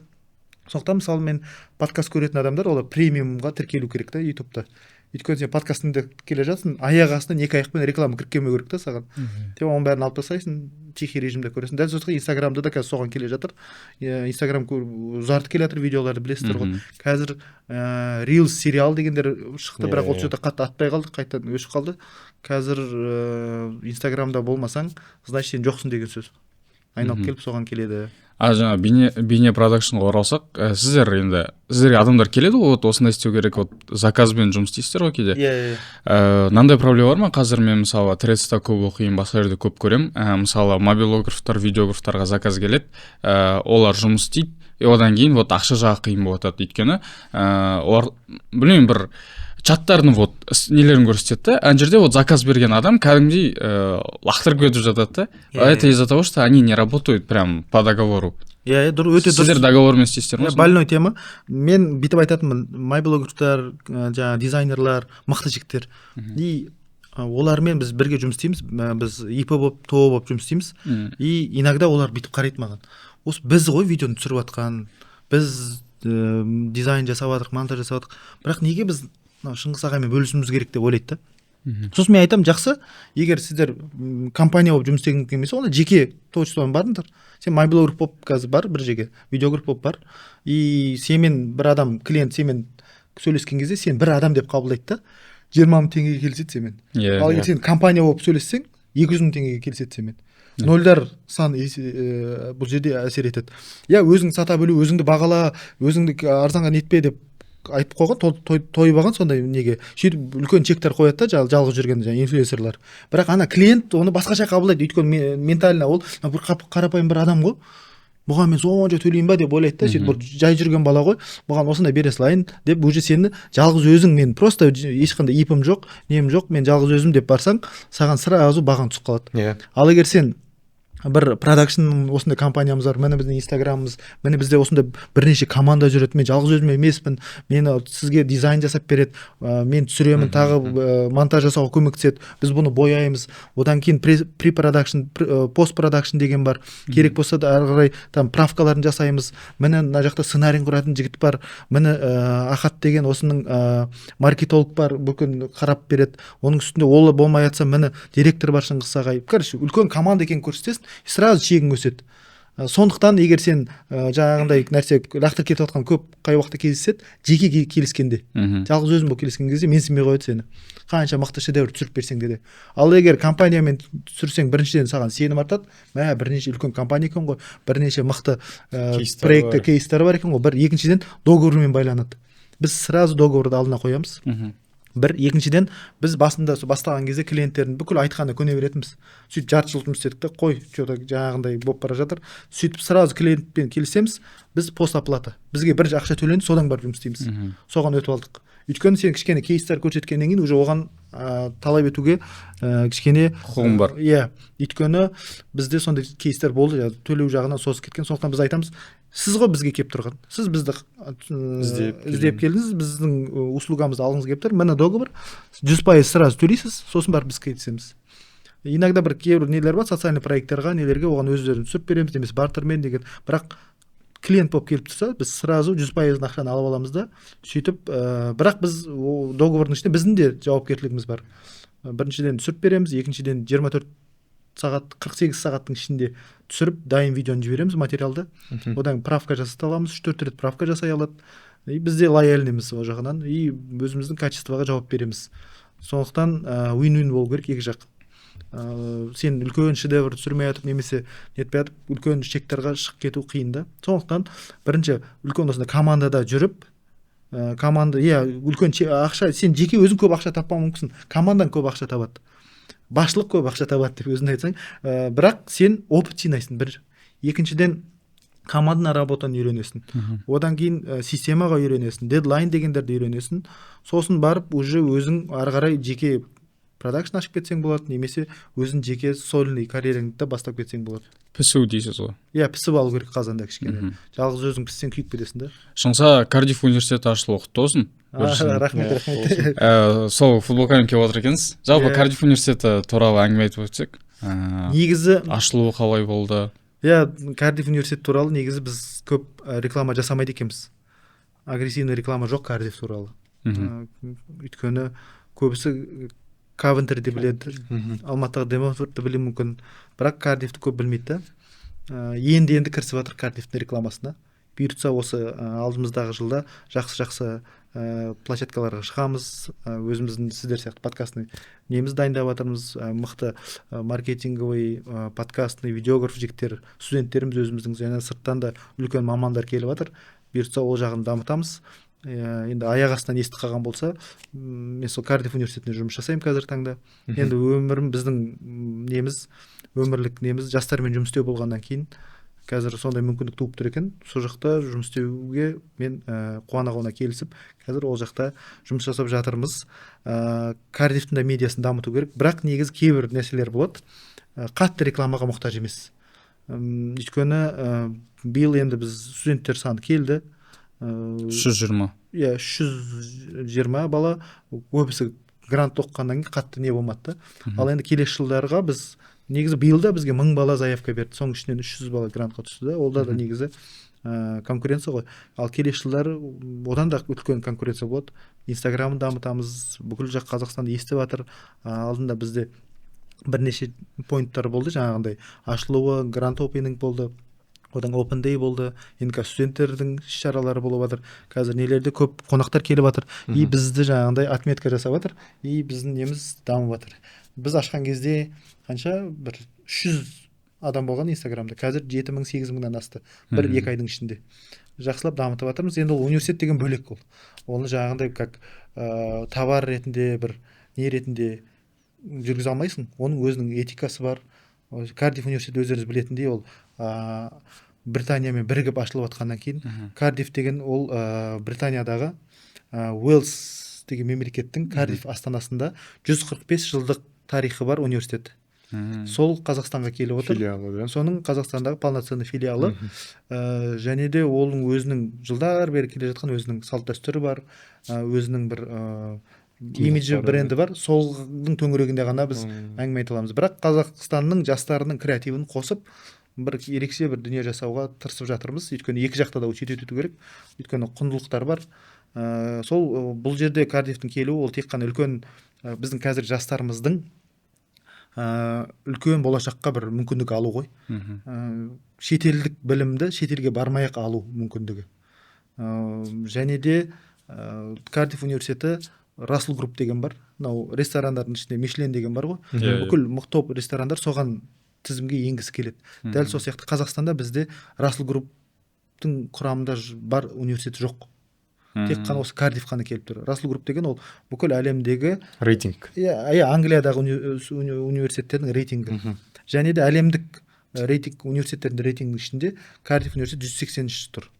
Speaker 2: Сондықтан мысалы мен подкаст көретін адамдар олар премиумға тіркелу керек та YouTube'та. Өйткені сен подкастыңда келе жатсың, аяқ астынан екі аяқпен реклама кіріп керек та саған. Оның бәрін алып тастайсың, тихий режимде көресің. Дәл сосын Инстаграмда да қазір соған келе жатыр. Инстаграм ұзартып келе жатыр видеоларды, білесіздер ғой. Қазір Reels сериал дегендер шықты, бірақ ол жерде қатты атпай қалды, қайтадан өшіп қалды. Қазір Инстаграмда болмасаң, значит сен жоқсың деген сөз. Айналып келіп соған келеді.
Speaker 1: Жаңа бейне продакшнға оралсақ, сіздерге адамдар келеді ғой, осындай істеу керек, заказбен жұмыс істейсіздер ғой кейде. Мынандай проблема бар ма? Қазір мен мысалы Threads'та көп оқимын, басқа жерде көп көрем. Мысалы мобилографтар, видеографтарға заказ келеді, олар жұмыс істейді, одан кейін ақша жағы қиын болып жатады. Өйткені олар білмеймін бір чаттардың нелерін көрсетеді, ана жерде заказ берген адам кәдімгідей лақтырып кетіп жатады. Это из-за того, что они не работают прям по договору.
Speaker 2: Өте дұрыс.
Speaker 1: Сіздер договормен істейсіздер ме?
Speaker 2: Больной тема. Мен бүйтіп айтатынмын, майблогерлер, дизайнерлар, мықты жігіттер. И олармен біз бірге жұмыс істейміз. Біз ИП болып, ТО болып жұмыс істейміз. И иногда олар бүйтіп қарайды маған. Осы біз ғой видеоны түсіріп жатқан, біз дизайн жасап жатырық, монтаж жасап жатырық. Бірақ неге біз Шыңғыс ағаймен бөлісуіміз керек деп ойлайды да. Сосын мен айтамын, жақсы, егер сіздер компания болып жұмыс істегің келмесе, онда жеке творчествомен барыңдар. Сен майблогер болып қазір бар, бір жеке видеограф болып бар. И сенімен бір адам, клиент сенімен сөйлескен кезде сен бір адам деп қабылдайды да, 20 мың теңгеге келіседі сенімен. Ал егер сен компания болып сөйлессең, 200 мың теңгеге келіседі сенімен. Нөлдер сан бұл жерде әсер етеді. Өзің сата білу, өзіңді бағала, өзіңді арзанға нетпе деп айтып қойған, тойып алған сондай неге. Сөйтіп үлкен чектер қояды да, жалғыз жүрген инфлюенсерлар. Бірақ ана клиент оны басқаша қабылдайды. Өйткені ментально ол бір қарапайым бір адам ғой. Бұған мен сонша төлеймін ба деп ойлайды да, сөйтіп бір жай жүрген бала ғой. Бұған осындай бере салайын деп уже сені жалғыз өзің, мен просто ешқандай ипім жоқ, нем жоқ, мен жалғыз өзім деп барсаң, саған сразу бағаң түсіп қалады. Ал егер сен бір продакшн осындай компаниямыз бар, міне біздің инстаграмымыз, міне бізде осындай бірнеше команда жүреді, мен жалғыз өзім емеспін, мені сізге дизайн жасап береді, мен түсіремін, тағы монтаж жасауға көмектеседі, біз бұны бояймыз, одан кейін pre-production, post-production деген бар, керек болса да ары қарай там правкаларын жасаймыз, міне мына жақта сценарийін құратын жігіт бар, міне Ахат деген осының маркетолог бар, бүкіл қарап береді, оның үстінде ол болмай жатса, міне директор бар Шыңғыс ағай. Короче, үлкен команда екенін көрсетесің, сразу чегің өседі. Сондықтан егер сен жаңағындай нәрсе лақтырып кетіп жатқан көп қай уақытта кездеседі, жеке келіскенде, жалғыз өзің болып келіскен кезде менсінбей қояды сені. Қанша мықты шедевр түсіріп берсең де. Ал егер компаниямен түсірсең, біріншіден саған сенім артады. Бірнеше үлкен компания екен ғой, бірнеше мықты проекттер, кейстер бар екен ғой. Екіншіден договормен байланады. Біз сразу договорды алдына қоямыз. бір. Екіншіден, біз басында бастаған кезде клиенттердің бүкіл айтқанына көне беретінбіз. Сөйтіп жарты жыл жұмыс істедік та, қой, что-то жаңағындай болып бара жатыр. Сөйтіп сразу клиентпен келісеміз, біз постоплата. Бізге бірінші ақша төленді, содан барып жұмыс істейміз. Соған өтіп алдық. Өйткені сен кішкене кейстер көрсеткеннен кейін уже оған талап етуге кішкене
Speaker 1: құқығың бар.
Speaker 2: Иә, өйткені бізде сондай кейстер болды, төлеу жағынан созып кеткен. Сондықтан біз айтамыз, сіз ғой бізге келіп тұрған, сіз бізді іздеп келдіңіз, біздің услугамызды алғыңыз келіп тұр, міне договор, 100% сразу төлейсіз, сосын барып біз келісеміз. Иногда бір кейбір нелер бар, социальный проекттарға, нелерге оған өздерін түсіріп береміз, немесе бартермен деген, бірақ клиент болып келіп тұрса, біз сразу 100% ақшаны алып аламыз да, сөйтіп, бірақ біз договордың ішінде біздің де жауапкершілігіміз бар. Біріншіден түсіріп береміз, екіншіден 24 сағат, 48 сағаттың ішінде түсіріп, дайын видеоны жібереміз, материалды. Одан правка жасата аламыз, 3-4 рет правка жасай алады. Бізде лояльнымыз о жағынан, и өзіміздің качествоға жауап береміз. Сондықтан win-win болу керек екі жақ. Сен үлкен шедевр түсірмей атып, немесе нетпей атып, үлкен шектарға шығып кету қиын да. Сондықтан бірінші үлкен осында командада жүріп, команда, үлкен ақша, сен жеке өзің көп ақша таппау мүмкінсің, командан көп ақша табады, басшылық көп ақша табады деп өзің айтсаң, бірақ сен опыт жинайсың бір. Екіншіден, командна работаны үйренесің. Одан кейін системаға үйренесің, дедлайн дегендерді үйренесің. Сосын барып уже өзің ары қарай жеке продакшн ашып кетсең болады, немесе өзің жеке сольный карьераңды бастап кетсең болады.
Speaker 1: Пісу дейсіз ғой.
Speaker 2: Иә, пісіп алу керек қазанда кішкене. Жалғыз өзің піссең күйіп кетесің да.
Speaker 1: Шыңса Кардифф университеті ашылу құтты болсын.
Speaker 2: Рахмет.
Speaker 1: Сол футболкамен келіп отыр екенсіз. Жалпы Кардифф университеті туралы әңгіме айтып өтсек.
Speaker 2: Негізі
Speaker 1: ашылуы қалай болды?
Speaker 2: Кардифф университеті туралы негізі біз көп реклама жасамайды екенбіз. Агрессивный реклама жоқ Кардифф туралы. Өйткені көбісі Кавентерді біледі, Алматыға Демонфортты білуі мүмкін, бірақ Кардиффті көп білмейді. Енді кірісіп жатыр Кардиффтің рекламасына. Бұйыртса осы алдымыздағы жылда жақсы площадкаларға шығамыз, өзіміздің сіздер сияқты подкастны неміз дайындап жатырмыз, мықты маркетинговый, подкастный, видеограф жігіттер, студенттеріміз өзіміздің, және сырттан да үлкен мамандар келіп жатыр. Бұйыртса ол жағын дамытамыз. Енді аяқ астынан естіп қалған болса, мен сол Кардифф университетінде жұмыс жасаймын қазір таңда. Енді өмірім, біздің өмірлік неміз жастармен жұмыс істеу болғаннан кейін қазір сондай мүмкіндік туып тұр екен. Сол жақта жұмыс істеуге мен қуана келісіп, қазір ол жақта жұмыс жасап жатырмыз. Кардиффтің да медиасын дамыту керек, бірақ негізі кейбір нәрселер болады, қатты рекламаға мұқтаж емес. Өйткені биыл енді біз студенттер саны келді,
Speaker 1: 120.
Speaker 2: 120 бала, көбісі грант оқығаннан кейін қатты не болмады. Ал енді келесі жылдарға біз негізі биылда бізге 1000 бала заявка берді, соның ішінен 300 бала грантқа түсті. Олда да негізі конкуренция ғой. Ал келесі жылдары одан да үлкен конкуренция болады. Инстаграмын дамытамыз, бүкіл жақ Қазақстанды естіп жатыр. Алдында бізде бірнеше поинттар болды, жаңағындай ашылуы, грант опенинг болды. Одан open day болды, енді студенттердің іс-шаралары болып жатыр. Қазір нелерде көп қонақтар келіп жатыр. И бізді жаңағындай отметка жасап жатыр. И біздің неміз дамып жатыр. Біз ашқан кезде қанша? Бір 300 адам болған Инстаграмда. Қазір 7000-8000-ден асты. 1-2 айдың ішінде. Жақсылап дамытып жатырмыз. Енді ол университет деген бөлек ол. Оны жаңағындай как товар ретінде, бір не ретінде жүргізе алмайсың. Оның өзінің этикасы бар. Кардифф университеті өздеріңіз білетіндей, ол Британиямен бірігіп ашылып жатқаннан кейін, Кардифф деген ол Британиядағы Уэльс деген мемлекеттің Кардифф астанасында 145 жылдық тарихы бар университет. Сол Қазақстанға келіп отыр. Соның Қазақстандағы полноценный филиалы. Және де оның өзінің жылдар бері келе жатқан өзінің салт дәстүрі бар, өзінің бір имиджі, бренді бар. Солдың төңірегінде ғана біз әңгіме айта аламыз. Бірақ Қазақстанның жастарының креативін қосып, бір ерекше бір дүние жасауға тырысып жатырмыз. Өйткені екі жақта да учет ету керек. Өйткені құндылықтар бар. Сол бұл жерде Кардиффтің келуі ол тек қана үлкен біздің қазір жастарымыздың үлкен болашаққа бір мүмкіндік алу ғой. Шетелдік білімді шетелге бармай-ақ алу мүмкіндігі. Және де Кардифф университеті Russell Group деген бар. Ресторандардың ішінде Мишлен деген бар ғой. Бүкіл топ ресторандар соған тізімге енгісі келеді. Дәл сол сияқты Қазақстанда бізде Russell Group-тың құрамында бар университет жоқ. тек қана осы Кардиф қана келіп тұр. Russell Group деген ол бүкіл әлемдегі
Speaker 3: рейтинг.
Speaker 2: Англиядағы университеттердің рейтингі. Және де әлемдік рейтинг, университеттердің рейтингінің ішінде Кардиф университеті 180-ші тұр.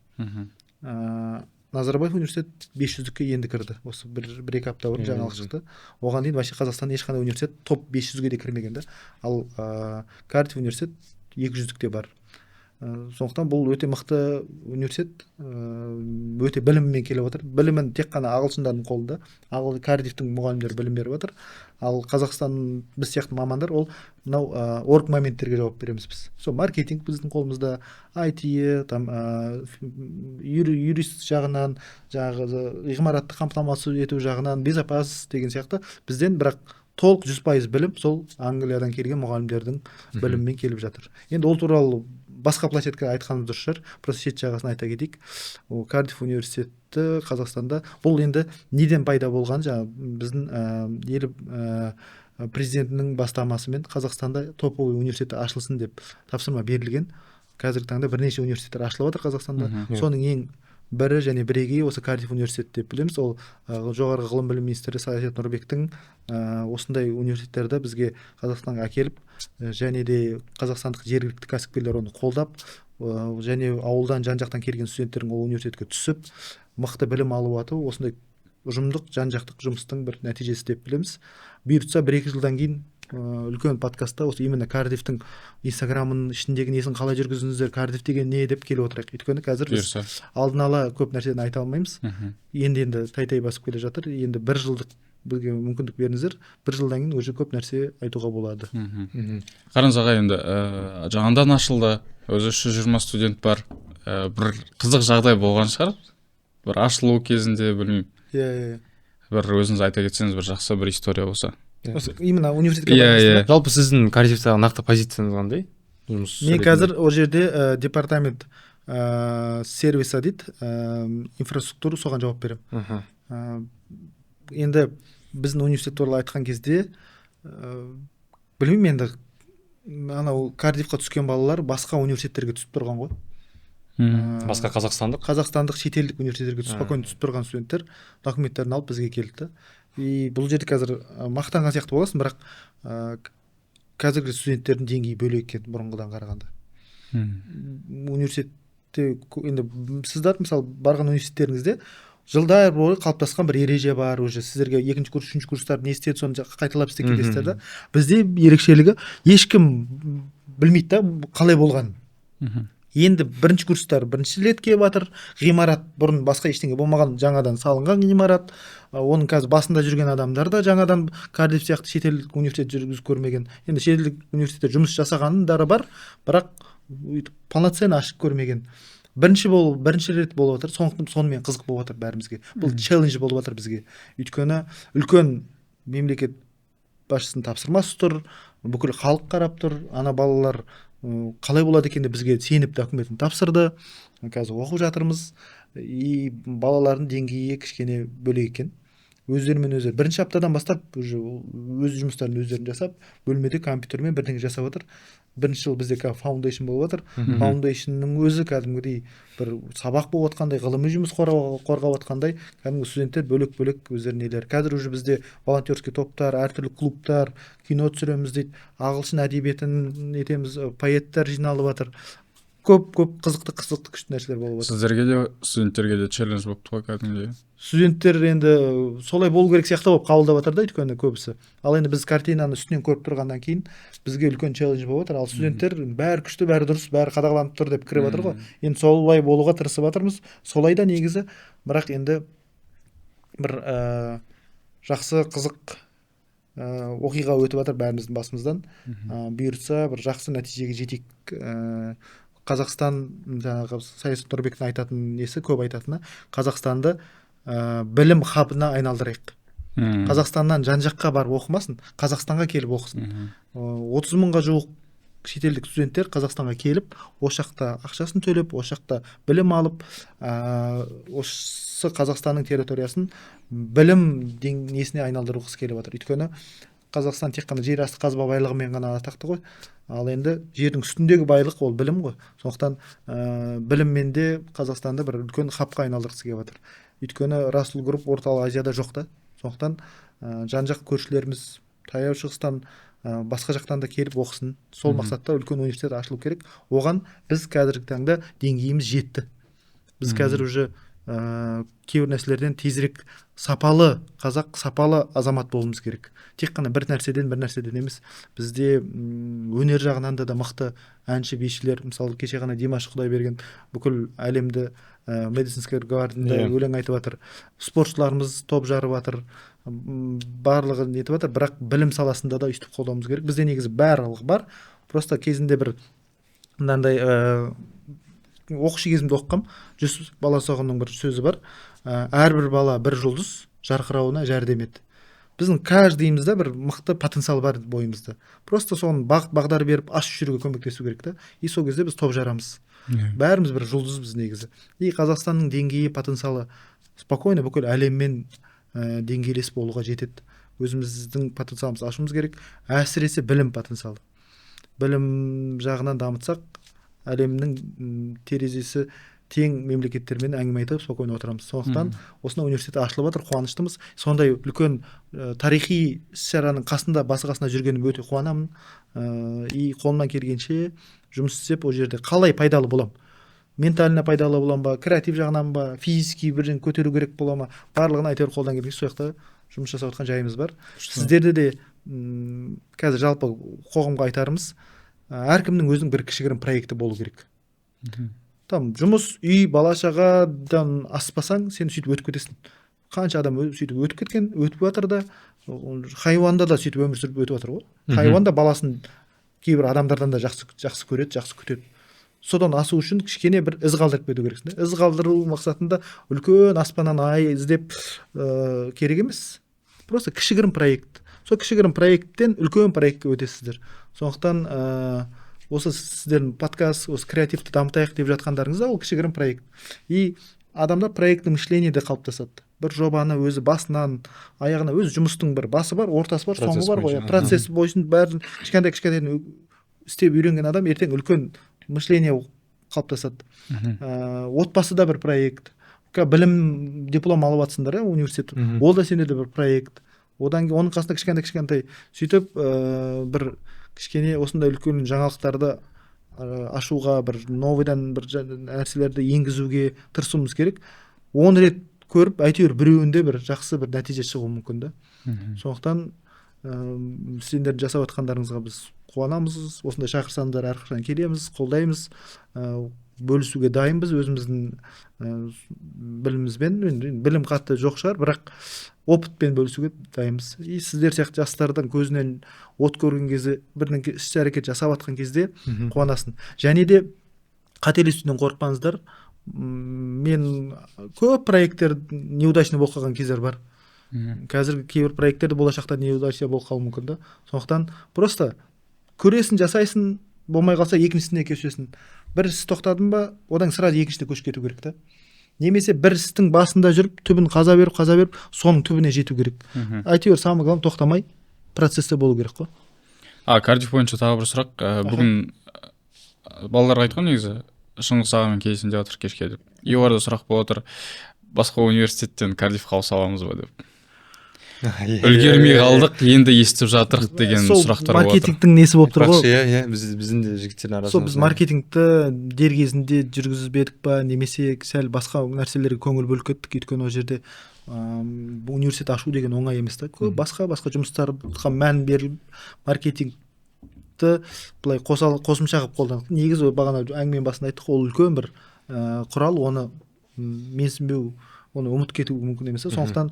Speaker 2: Назарбаев университет 500-ке енді кірді. Осы бір-екі апта бұрын жаңалық шықты. Оған дейін вообще Қазақстанда ешқандай университет топ 500-ге де кірмеген да. Ал Кардиф университет 200-лікте бар. Сондықтан бұл өте мықты университет, өте біліммен келіп отыр. Білімін тек қана ағылшындардың қолында. Кардифтің мұғалімдері білім беріп отыр. Ал Қазақстан біз сияқты мамандар ол мынау орг моменттерге жауап береміз біз. Сол маркетинг біздің қолымызда, IT, там юрист жағынан, жаңағы ғимаратты қамтамасыз ету жағынан, безопасность деген сияқты бізден бірақ толық 100% білім сол Англиядан келген мұғалімдердің біліммен келіп жатыр. Енді ол туралы басқа площадкада айтқанымыз дұрыс шығар, просто шет жағасын айта кетейік. Кардиф университеті Қазақстанда бұл енді неден пайда болған, жаңағы біздің ел президентінің бастамасымен Қазақстанда топовый университет ашылсын деп тапсырма берілген. Қазіргі таңда бірнеше университеттер ашылып жатыр Қазақстанда. Соның ең бірі және бірегейі осы Кардиф университеті деп білеміз. Ол жоғарғы ғылым білім министрі Саясат Нұрбектің осындай университеттерді бізге Қазақстанға әкеліп, және де қазақстандық жергілікті кәсіпкерлер оны қолдап, және ауылдан жан-жақтан келген студенттердің ол университетке түсіп, мықты білім алып жату осындай ұжымдық, жан-жақтық жұмыстың бір нәтижесі деп білеміз. Бұйыртса 1-2 жылдан кейін үлкен подкастта осы именно Кардифтің Инстаграмының ішіндегі несін қалай жүргіздіңіздер, Кардиф деген не деп келіп отырайық. Өйткені қазір біз алдын ала көп нәрседен айта алмаймыз. Енді тай басып келе жатыр. Енді 1 жылдық бізге мүмкіндік беріңіздер. 1 жылдан кейін уже көп нәрсе айтуға болады.
Speaker 1: Қараңыз аға, енді жаңадан ашылды, өзі 320 студент бар. Бір қызық жағдай болған шығар, бір ашылу кезінде, білмеймін. Бір өзіңіз айта кетсеңіз, бір жақсы бір история болса.
Speaker 2: Именно университетке
Speaker 3: жалпы сіздің Кардифтағы нақты позицияңыз қандай?
Speaker 2: Мен қазір ол жерде департамент сервиса дейді, инфраструктура, соған жауап беремін. Енді біздің университет туралы айтқан кезде білмеймін, енді анау Кардифқа түскен балалар басқа университеттерге түсіп тұрған ғой.
Speaker 3: Басқа қазақстандық
Speaker 2: шетелдік университеттерге спокойно түсіп тұрған студенттер документтерін алып бізге келді. И бұл жерде қазір мақтанған сияқты боласың, бірақ қазіргі студенттердің деңгейі бөлек екен бұрынғыдан қарағанда. Университетте енді сіздер мысалы барған университеттеріңізде жылдар бойы қалыптасқан бір ереже бар, уже сіздерге 2-ші курс, 3-ші курстар не істеді, соны қайталап істеп кетесіздер да. Бізде ерекшелігі ешкім білмейді да қалай болған. Енді 1-ші курстар 1-ші рет келіп жатыр, ғимарат бұрын басқа ештеңе болмаған, жаңадан салынған ғимарат, оның қазір басында жүрген адамдар да жаңадан Кардиф сияқты шетелдік университет жүргізіп көрмеген. Енді шетелдік университетте жұмыс жасағандары бар, бірақ полноценно ашып көрмеген. Бірінші рет болып жатыр, сонымен қызық болып жатыр бәрімізге. Бұл челлендж болып жатыр бізге. Өйткені үлкен мемлекет басшысының тапсырмасы тұр, бүкіл халық қарап тұр, ана балалар қалай болады екен деп бізге сеніп документін тапсырды. Қазір оқып жатырмыз. И балалардың деңгейі кішкене бөлек екен. Өздерімен өздері 1-ші аптадан бастап өз жұмыстарын өздерін жасап, бөлмеде компьютермен бірдеңе жасап жатыр. 1-ші жыл бізде фаундейшн болып жатыр. Фаундейшнның өзі кәдімгідей бір сабақ болып жатқандай, ғылыми жұмыс қорғап жатқандай, кәдімгі студенттер бөлек-бөлек өздерінің нелері. Қазір уже бізде волонтерский топтар, әртүрлі клубтар, кино түсіреміз дейді, ағылшын әдебиетін етеміз, поэттер жиналып жатыр. Көп қызықты күшті нәрселер болып жатыр.
Speaker 1: Сіздерге де, студенттерге де челлендж болыпты ғой кәдімгідей.
Speaker 2: Студенттер енді солай болу керек сияқты болып қабылдап жатыр да, өйткені көбісі. Ал енді біз картинаны үстінен көріп тұрғаннан кейін бізге үлкен челлендж болып жатыр. Ал студенттер бәрі күшті, бәрі дұрыс, бәрі қадағаланып тұр деп кіріп жатыр ғой. Енді солай болуға тырысып жатырмыз. Солай да негізі, бірақ енді бір жақсы қызық оқиға өтіп жатыр бәріміздің басымыздан. Бұйыртса бір жақсы нәтижеге жетейік. Қазақстан, жаңағы Саясат Нұрбектің айтатын несі, көп айтатыны, Қазақстанды білім хабына айналдырайық. Қазақстаннан жан-жаққа барып оқымасын, Қазақстанға келіп оқысын. 30 мыңға жуық шетелдік студенттер Қазақстанға келіп, осы жақта ақшасын төлеп, осы жақта білім алып, осы Қазақстанның территориясын білім несіне айналдырғысы келіп жатыр. Өйткені Қазақстан тек қана жер асты қазба байлығымен ғана атақты ғой. Ал енді жердің үстіндегі байлық ол білім ғой. Сондықтан біліммен де Қазақстанды бір үлкен хабқа айналдырғысы келіп жатыр. өйткені Расул Групп орталық Азияда жоқ та. Сондықтан жан жақ көршілеріміз таяу шығыстан басқа жақтан да келіп оқысын. Сол мақсатта үлкен университет ашылу керек. Оған біз қазіргі таңда деңгейіміз жетті. Біз қазір уже кейбір нәрселерден тезірек сапалы қазақ, сапалы азамат болуымыз керек. Тек қана бір нәрседен емес. Бізде өнер жағынан да мықты әнші, бишілер, мысалы кеше ғана Димаш Құдайберген бүкіл әлемді Madison Square Garden'да өлең айтып жатыр. Спортшыларымыз топ жарып жатыр. Барлығы нетіп жатыр, бірақ білім саласында да үстіп қолдауымыз керек. Бізде негізі барлығы бар. Просто кезінде бір мынандай оқушы кезімде оқығам, Жүсіп Баласағұнның бір сөзі бар. Әрбір бала бір жұлдыз жарқырауына жәрдем ет. Біздің каждыйымызда бір мықты потенциал бар бойымызда. Просто соны бағдар беріп ашып жүруге көмектесу керек та. И сол кезде біз топ жарамыз. Бәріміз бір жұлдызбыз негізі. И Қазақстанның деңгейі, потенциалы спокойно бүкіл әлеммен деңгейлес болуға жетеді. Өзіміздің потенциалымызды ашуымыз керек. Әсіресе білім потенциалы. Білім жағынан дамытсақ, әлемнің терезесі тең мемлекеттермен әңгіме айтып спокойно отырамыз. Сондықтан осындай университет ашылып жатыр, қуаныштымыз. Сондай үлкен тарихи іс-шараның қасында, басы-қасында жүргенім өте қуанамын. И қолымнан келгенше жұмыс істеп, ол жерде қалай пайдалы болам? Ментально пайдалы болам ба, креатив жағынан ба, физически бірден көтеру керек бола ма? Барлығын әйтеуір қолдан келген сол жақта жұмыс жасап жатқан жайымыз бар. Сіздерде де қазір жалпы қоғамға айтарымыз, әркімнің өзінің бір кішігірім проекті болу керек. Там жұмыс, үй, бала-шағадан аспасаң, сен сөйтіп өтіп кетесің. Қанша адам сөйтіп өтіп кеткен, өтіп жатыр да, хайуанда да сөйтіп өмір сүріп өтіп жатыр ғой. Хайуан да баласын кейбір адамдардан да жақсы көреді, жақсы күтеді. Содан асу үшін кішкене бір із қалдырып кету керексің. Із қалдыру мақсатында үлкен аспаннан ай іздеп керек емес. Просто кішігірім проект. Сол кішігірім проекттен үлкен проектке өтесіздер. Сондықтан осы сіздердің подкаст, осы креативті дамытайық деп жатқандарыңызда ол кішігірім проект. И адамда проекттің мышление де қалыптасады. Бір жобаны өзі басынан аяғына өз жұмыстың бір басы бар, ортасы бар, соңы бар ғой. Процесс бойсын бәрін кішкентай істеп үйренген адам ертең үлкен мышление қалыптасады. Отбасыда бір проект. Білім диплом алып жатсыңдар, университет. Ол да сенде бір проект. Одан кейін оның қасында кішкентай сөйтіп бір кішкене осындай үлкен жаңалықтарды ашуға, бір новыйдан бір нәрселерді енгізуге тырысуымыз керек. 10 рет көріп, әйтеуір біреуінде бір жақсы бір нәтиже шығуы мүмкін да. Сондықтан сендер жасап жатқандарыңызға біз қуанамыз. Осындай шақырсаңдар әрқашан келеміз, қолдаймыз, бөлісуге дайынбыз өзіміздің білімімізбен. Білім қатты жоқ шығар, бірақ опытпен бөлісуге дайынбыз. И сіздер сияқты жастардың көзінен от көрген кезде, бірінің іс-әрекет жасап жатқан кезде қуанасың. Және де қателесуден қорықпаңыздар. Мен көп проекттер неудачный болып қалған кездер бар. Қазіргі кейбір проекттерді болашақта неудачный болып қалуы мүмкін да. Сондықтан просто көресің, жасайсың, болмай қалса екіншісіне көшесің. Бір іс тоқтадың ба, одан сразу екіншісіне көшіп кету керек та. Немесе бір істің басында жүріп, түбін қаза беріп, соның түбіне жету керек. Әйтеуір самое главное тоқтамай процесте болу керек қой.
Speaker 1: Кардиф бойынша тағы бір сұрақ. Бүгін балаларға айтқан негізі Шыңғыс ағамен келесің деп жатыр кешке деп. И оларда сұрақ болып отыр, басқа университеттен Кардифқа ауыса аламыз ба деп. Үлгермей қалдық, енді естіп жатырық деген сұрақтар болып отыр.
Speaker 2: Маркетингтің несі болып тұр ғой?
Speaker 3: Иә, біздің де жігіттердің арасында.
Speaker 2: Сол біз маркетингті дер кезінде жүргізбедік па, немесе сәл басқа нәрселерге көңіл бөліп кеттік. Өйткені ол жерде университет ашу деген оңай емес та. Көп басқа жұмыстарға мән беріліп, маркетингті былай қосымша қылып қолдандық. Негізі бағана әңгіменің басында айттық, ол үлкен бір құрал, оны менсінбеу, оны ұмыт кету мүмкін емес. Сондықтан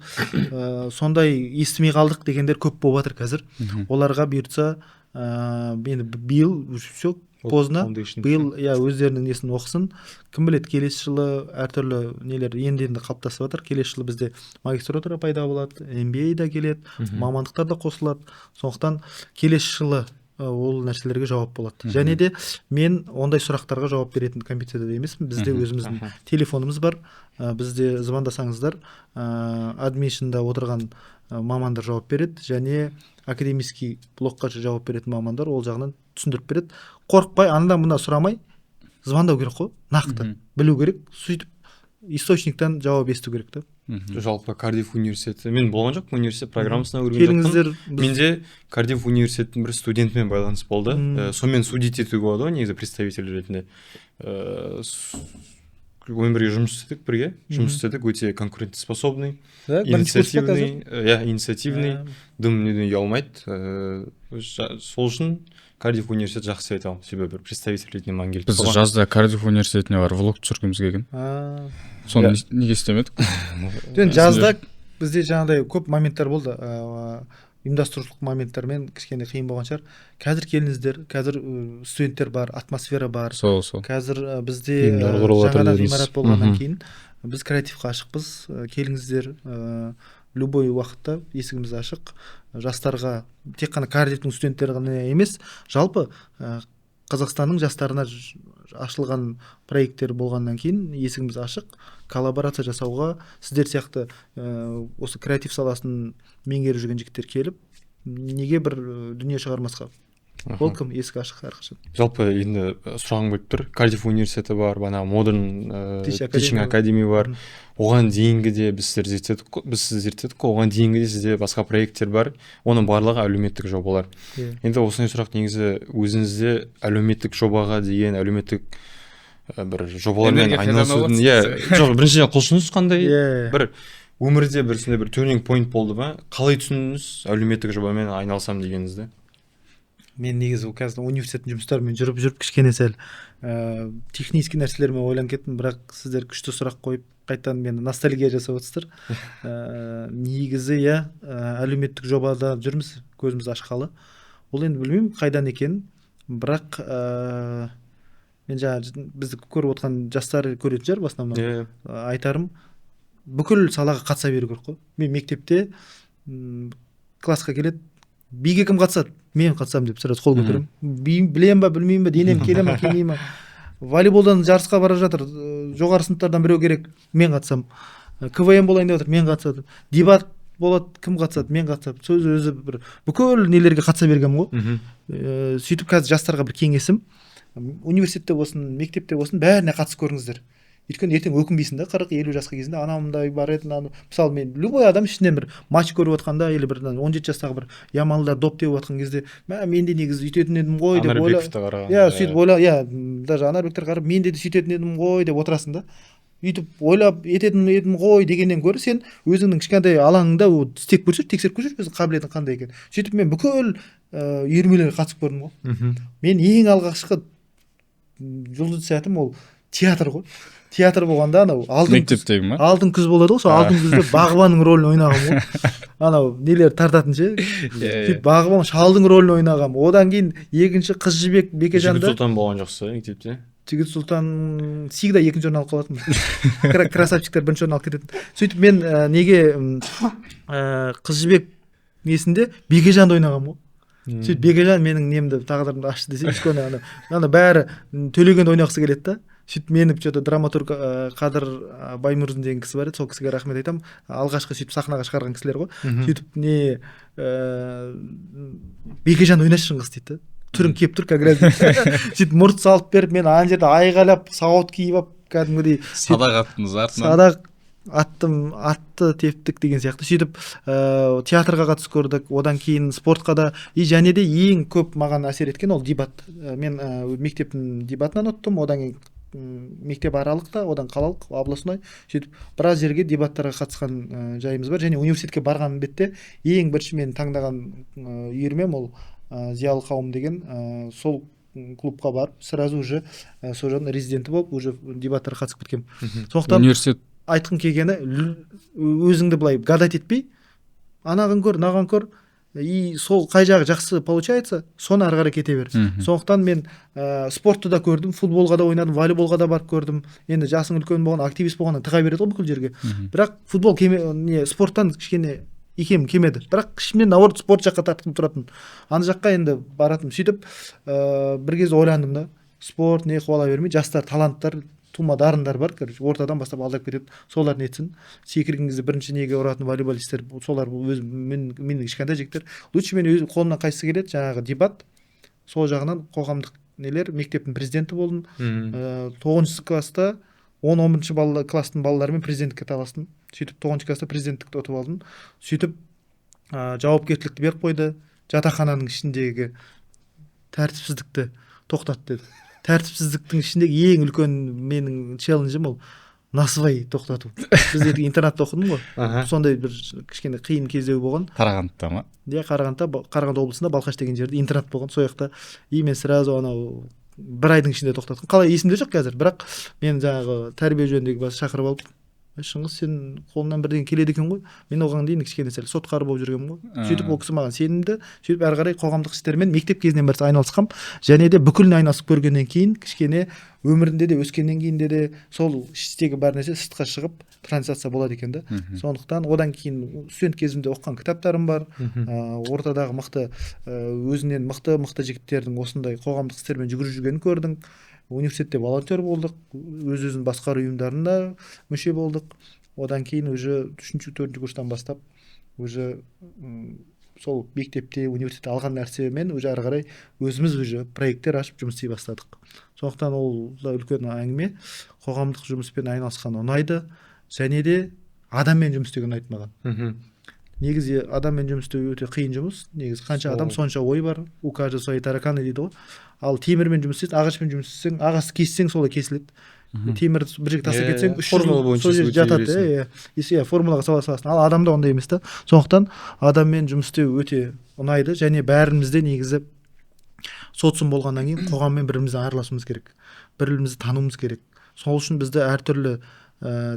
Speaker 2: сондай естімей қалдық дегендер көп болып жатыр қазір. Оларға бұйыртса енді биыл все поздно, биыл өздерінің несін оқысын. Кім біледі, келесі жылы әртүрлі нелер енді қалыптасып жатыр. Келесі жылы бізде магистратура пайда болады, MBA да келеді, мамандықтар да қосылады. Сондықтан келесі жылы ол нәрселерге жауап болады. Және де мен ондай сұрақтарға жауап беретін компьютерде емеспін. Бізде өзіміздің телефонымыз бар. Бізде звондасаңыздар, админшнда отырған мамандар жауап береді, және академический блокқа жауап беретін мамандар ол жағынан түсіндіріп береді. Қорықпай, анадан мына сұрамай, звондау керек қой, нақты білу керек. Сөйтіп источниктен жауап есту керек та.
Speaker 3: жалпы Кардиф университеті, мен болған жоқпын университет программасына көрген
Speaker 2: келіңіздер
Speaker 3: жоқпын. Менде Кардиф университетінің бір студентімен байланыс болды. Сонымен судить етуге болады ғой негізі представитель ретінде. Ойын бірге жұмыс істедік, өте конкурентоспособный, инициативный, дым ұялмайды. Сол үшін Кардиф университет жақсы айта аламын, себебі бір представитель ретінде маған келіп.
Speaker 1: Біз жазда Кардиф университетіне бар влог түсіргіміз келген. Соны неге істемедік?
Speaker 2: Жазда бізде жаңағыдай көп моменттер болды. Ұйымдастырушылық моменттермен кішкене қиын болған шығар. Қазір келіңіздер, қазір студенттер бар, атмосфера бар. Қазір бізде жаңадан ғимарат болғаннан кейін біз креативқа ашықпыз. Келіңіздер, любой уақытта есігіміз ашық. Жастарға, тек қана Кардифтің студенттері ғана емес, жалпы Қазақстанның жастарына ашылған проекттер болғаннан кейін есігіміз ашық. Коллаборация жасауға, сіздер сияқты осы креатив саласын меңгеріп жүрген жігіттер келіп, неге бір дүние шығармасқа? Ол кім? Есік ашық әрқашан.
Speaker 3: Жалпы енді сұрағым келіп тұр. Кардиф университеті бар, Modern Teaching Academy бар. Оған дейінгі де біз зерттедік, оған дейінгі де сізде басқа проекттер бар. Оның барлығы әлеуметтік жобалар. Енді осындай сұрақ негізі өзіңізде әлеуметтік жобаға деген әлеуметтік бір жобалармен айналысудың, жоқ, біріншіден құлшыныс қандай, бір өмірде бір сондай бір turning point болды ма? Қалай түсіндіңіз әлеуметтік жобамен айналысам дегеніңізді?
Speaker 2: Мен негізі қазір университеттің жұмыстарымен жүріп кішкене сәл технический нәрселермен ойланып кеттім, бірақ сіздер күшті сұрақ қойып қайтадан мені ностальгия жасап отырсыздар. Негізі әлеуметтік жобада жүрміз, көзіміз ашқалы. Ол енді білмеймін қайдан екенін, бірақ мен жаңа бізді көріп отқан жастар көретін шығар басынан. Айтарым, бүкіл салаға қатыса беру керек қой. Мен мектепте классқа келеді, биге кім қатысады? Мен қатысамын деп сразу қол көтеремін. Білем ба, білмеймін ба, денем келе ма, келмей ма? Волейболдан жарысқа бара жатыр, жоғары сыныптардан біреу керек, мен қатысамын. КВМ болайын деп жатыр, мен қатысамын. Дебат болады, кім қатысады? Мен қатысамын. Сөз өзі бір бүкіл нелерге қатыса бергенмін ғой. Сөйтіп қазір жастарға бір кеңесім, университетте болсын, мектепте болсын, бәріне қатысып көріңіздер. Өйткені ертең өкінбейсің да, 40-50 жасқа кезінде анамдай бар еді, мысалы мен любой адам ішінен бір матч көріп отқанда, или бір 17 жастағы бір ямалдар доп теуіп отқан кезде, мен де негізі үйтетін едім ғой деп ойла. Сөйтіп ойла, даже Анарбектер қарап, мен де сөйтетін едім ғой деп отырасың да. Үйтіп ойлап ететін едім ғой дегеннен гөрі сен өзіңнің кішкентай алаңыңда істеп көрсет, тексеріп көрсет өзің қабілетің қандай екен. Сөйтіп мен бүкіл үйірмелерге қатысып көрдім ғой. Мен ең алғашқы жұлдыз сәтім ол театр ғой. Театр болғанда анау алтын күз болады ғой, сол алтын күзде бағбанның рөлін ойнағам ғой. Анау нелер тартатын ше. Сөйтіп бағбан шалдың рөлін ойнағам. Одан кейін екінші Қыз жібек Бекежанда.
Speaker 3: Жігіт Сұлтан болған жоқсыз мектепте?
Speaker 2: Жігіт Сұлтан всегда екінші орын алып қалатын. Красавчиктер бірінші орын алып кететін. Сөйтіп мен неге Қыз жібек несінде Бекежанды ойнағам ғой. Сөйтіп Бекежан менің немді тағдырымды ашты десе, өйткені ана бәрі төлегенді ойнағысы келеді да. Сөйтіп мені что-то драматург Қадыр Баймұрзин деген кісі бар еді, сол кісіге рахмет айтамын. Алғашқы сөйтіп сахнаға шығарған кісілер ғой. Сөйтіп Бекежан ойнашы шыңғыс дейді. Түрің кеп тұр, как раз. Сөйтіп мұрт салып беріп, мен ана жерде айғайлап, сауыт киіп алып, кәдімгідей
Speaker 1: садақ аттыңыз артынан.
Speaker 2: Садақ атты тептік деген сияқты. Сөйтіп театрға қатысып көрдік, одан кейін спортқа да, және де ең көп маған әсер еткен ол дебат. Мен мектептің дебатынан өттім, одан кейін мектеп аралықта, одан қалалық, областной, сөйтіп біраз жерге дебаттарға қатысқан жайымыз бар. Және университетке барған бетте ең бірінші мен таңдаған үйірмем ол зиялы қауым деген, сол клубқа барып, сразу уже сол жағын резиденті болып, уже дебаттарға қатысып кеткем. Сондықтан университет айтқым келгені, өзіңді былай гадать етпей, анаған көр, наған көр, и сол қай жағы жақсы получается, соны ары қарай кете бер. Сондықтан мен спортты да көрдім, футболға да ойнадым, волейболға да барып көрдім. Енді жасың үлкен болған, активист болғаннан тыға береді ғой бүкіл жерге. Бірақ футбол спорттан кішкене икем кемеді. Бірақ ішімнен наоборот спорт жаққа тартқым тұратын. Ана жаққа енді баратым. Сөйтіп бір кезде ойландым да, спорт не қуала бермей, жастар, таланттар, тума дарындар бар, ортадан бастап алдап кетеді. Солар нетсін. Секірген кезде бірінші неге ұратын волейболистер, солар өз менің кішкентай жігіттер. Лучше мен өз қолымнан қайсысы келеді, жаңағы дебат. Сол жағынан қоғамдық нелер, мектептің президенті болдым. 9 класста 10-11 класстың балаларымен президенттікке таластым. Сөйтіп 9 класста президенттікті ұтып алдым. Сөйтіп жауапкершілікті беріп қойды. Жатақхананың ішіндегі тәртіпсіздікті тоқтат деді. Тәртіпсіздіктің ішіндегі ең үлкен менің челленджім ол насыбай тоқтату. Бізде интернатта оқыдым ғой. Сондай бір кішкене қиын кезеу болған.
Speaker 1: Қарағандыда ма?
Speaker 2: Иә, Қарағанды облысында Балқаш деген жерде интернат болған. Сол жақта мен сразу анау бір айдың ішінде тоқтаттым. Қалай есімде жоқ қазір, бірақ мен жаңағы тәрбие жөніндегі бас шақырып алып, Шыңғыс, сен қолыңнан бірдеңе келеді екен ғой. Мен оған дейін кішкене сәл сотқар болып жүргенмін ғой. Сөйтіп ол кісі маған сенімді. Сөйтіп әрі қарай қоғамдық істермен мектеп кезінен бері айналысқам. Және де бүкіл айналысып көргеннен кейін кішкене өмірінде де өскеннен кейін де сол іштегі бар нәрсе сыртқа шығып трансляция болады екен да. Сондықтан одан кейін студент кезімде оқыған кітаптарым бар. Ортадағы мықты өзінен мықты жігіттердің осындай қоғамдық істермен жүгіріп жүргенін көрдім. Университетте волонтер болдық, өз-өзін басқару ұйымдарында мүше болдық. Одан кейін уже 3-4 курстан бастап уже сол мектепте, университетте алған нәрсемен уже ары қарай өзіміз уже проекттер ашып жұмыс істей бастадық. Сондықтан ол да үлкен әңгіме. Қоғамдық жұмыспен айналысқан ұнайды, және де адаммен жұмыс істеген ұнайды маған. Негізі адаммен жұмыс істеу өте қиын жұмыс. Негізі қанша адам сонша ой бар. У каждого свои тараканы дейді ғой. Ал темірмен жұмыс істесең, ағашпен жұмыс істесең, ағашты кессең солай кесіледі. Темір бір жерге тастап кетсең,
Speaker 3: формула бойынша
Speaker 2: жатады. Формулаға сала саласың. Ал адамда ондай емес та. Сондықтан адаммен жұмыс істеу өте ұнайды, және бәрімізде негізі социум болғаннан кейін қоғаммен бірімізді араласуымыз керек. Бірімізді тануымыз керек. Сол үшін бізді әртүрлі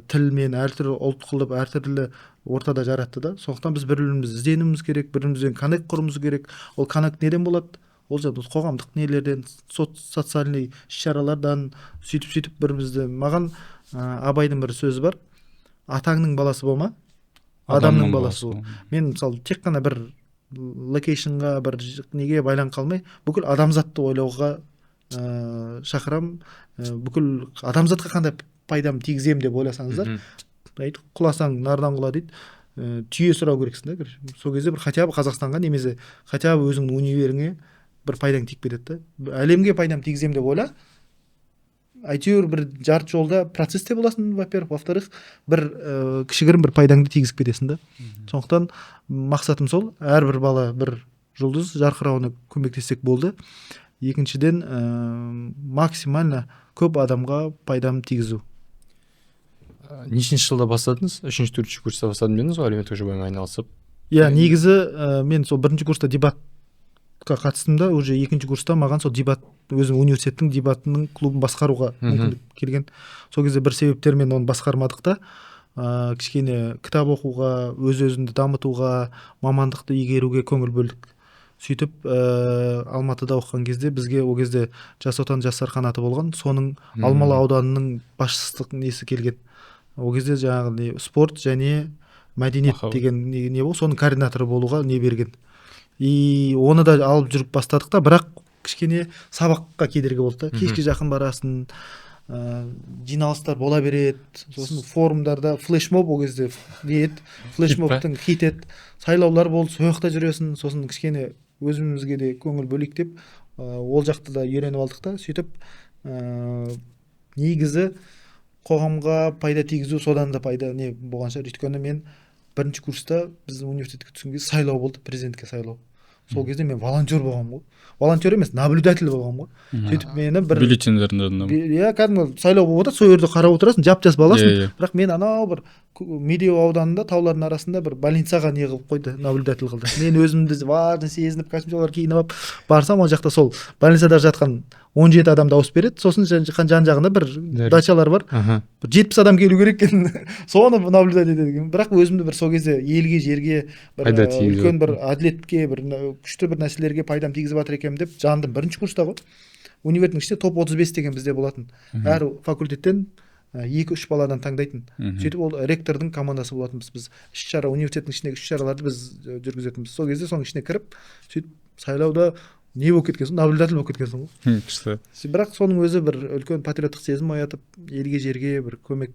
Speaker 2: тілмен, әртүрлі ұлт қылып, әртүрлі ортада жаратты да. Сондықтан біз бір-бірімізді ізденуіміз керек, бір-бірімізбен коннект құруымыз керек. Ол коннект неден болады? Ол жаңағы қоғамдық нелерден, социальный іс-шаралардан сөйтіп бірімізді. Маған Абайдың бір сөзі бар. Атаңның баласы болма, адамның баласы бол. Мен мысалы тек қана бір локейшнға, бір неге байланып қалмай, бүкіл адамзатты ойлауға шақырам. Бүкіл адамзатқа қандай пайдам тигізем деп ойласаңыздар, құласаң нардан құла дейді. Түйе сұрау керексің да. Сол кезде бір хотя бы Қазақстанға немесе хотя бы өзіңнің универіңе бір пайдаң тиіп кетеді да. Әлемге пайдам тигізем деп ойла. Әйтеуір бір жарты жолда процесте боласың, во-первых, во-вторых, бір кішігірім бір пайдаңды тигізіп кетесің да. Сондықтан мақсатым сол, әрбір бала бір жұлдыз жарқырауына көмектессек болды. Екіншіден, максимально көп адамға пайдам тигізу.
Speaker 3: Нешінші жылда бастадыңыз? 3-4 курста бастадым дедіңіз ғой, әлеуметтік жобамен айналысып?
Speaker 2: Иә, негізі мен сол 1-ші курста дебатқа қатыстым да, уже 2-ші курста маған сол дебат, өзім университеттің дебатының клубын басқаруға мүмкіндік келген. Сол кезде бір себептермен оны басқармадық та, кішкене кітап оқуға, өз-өзіңді дамытуға, мамандықты игеруге көңіл бөлдік. Сөйтіп Алматыда оқыған кезде бізге ол кезде Жас Отан жастар қанаты болған, соның Алмалы ауданының басшылық несі келген. Ол кезде жаңағы спорт және мәдениет деген не бол, соның координаторы болуға не берген. И оны да алып жүріп бастадық та, бірақ кішкене сабаққа кедергі болды да. Кешке жақын барасың, жиналыстар бола береді, сосын форумдарда флешмоб ол кезде дейеді, флешмобтың хит ет, сайлаулар болды, сол жақта жүресің, сосын кішкене өзімізге де көңіл бөлейік деп ол жақты да үйреніп алдық та. Сөйтіп негізі қоғамға пайда тигізу содан да пайда не болған шығар. Өйткені мен 1-ші курста біздің университетке түскен кезде сайлау болды, президентке сайлау. Сол кезде мен волонтер болғанмын ғой. Волонтер емес, наблюдатель болғанмын ғой. Сөйтіп мені бір
Speaker 1: бюллетендердің.
Speaker 2: Иә, кәдімгі сайлау болып отыр, сол жерде қарап отырасың, жап-жас баласың. Бірақ мен анау бір Медеу ауданында таулардың арасында бір больницаға не қылып қойды, наблюдатель қылды. Мен өзімді важно сезініп, костюмчалар киініп алып барсам, ол жақта сол больницада жатқан 17 адам дауыс береді. Сосын жан-жағында бір дачалар бар. 70 адам келу керек екен. Соны наблюдать етеді. Бірақ өзімді бір сол кезде елге, жерге, бір үлкен бір әділетке, бір күшті бір нәрселерге пайдам тигізіп жатыр екенмін деп жандым. 1-ші курста ғой. Универдің ішінде топ 35 деген бізде болатын. Әр факультеттен 2-3 баладан таңдайтын. Сөйтіп ол ректордың командасы болатынбыз. Біз іс-шара, университеттің ішіндегі іс-шараларды біз жүргізетінбіз. Сол кезде соның ішіне кіріп, сөйтіп сайлауда не болып кеткенсің, наблюдатель болып кеткенсің ғой.
Speaker 1: Күшті.
Speaker 2: Бірақ соның өзі бір үлкен патриоттық сезім оятып, елге, жерге бір көмек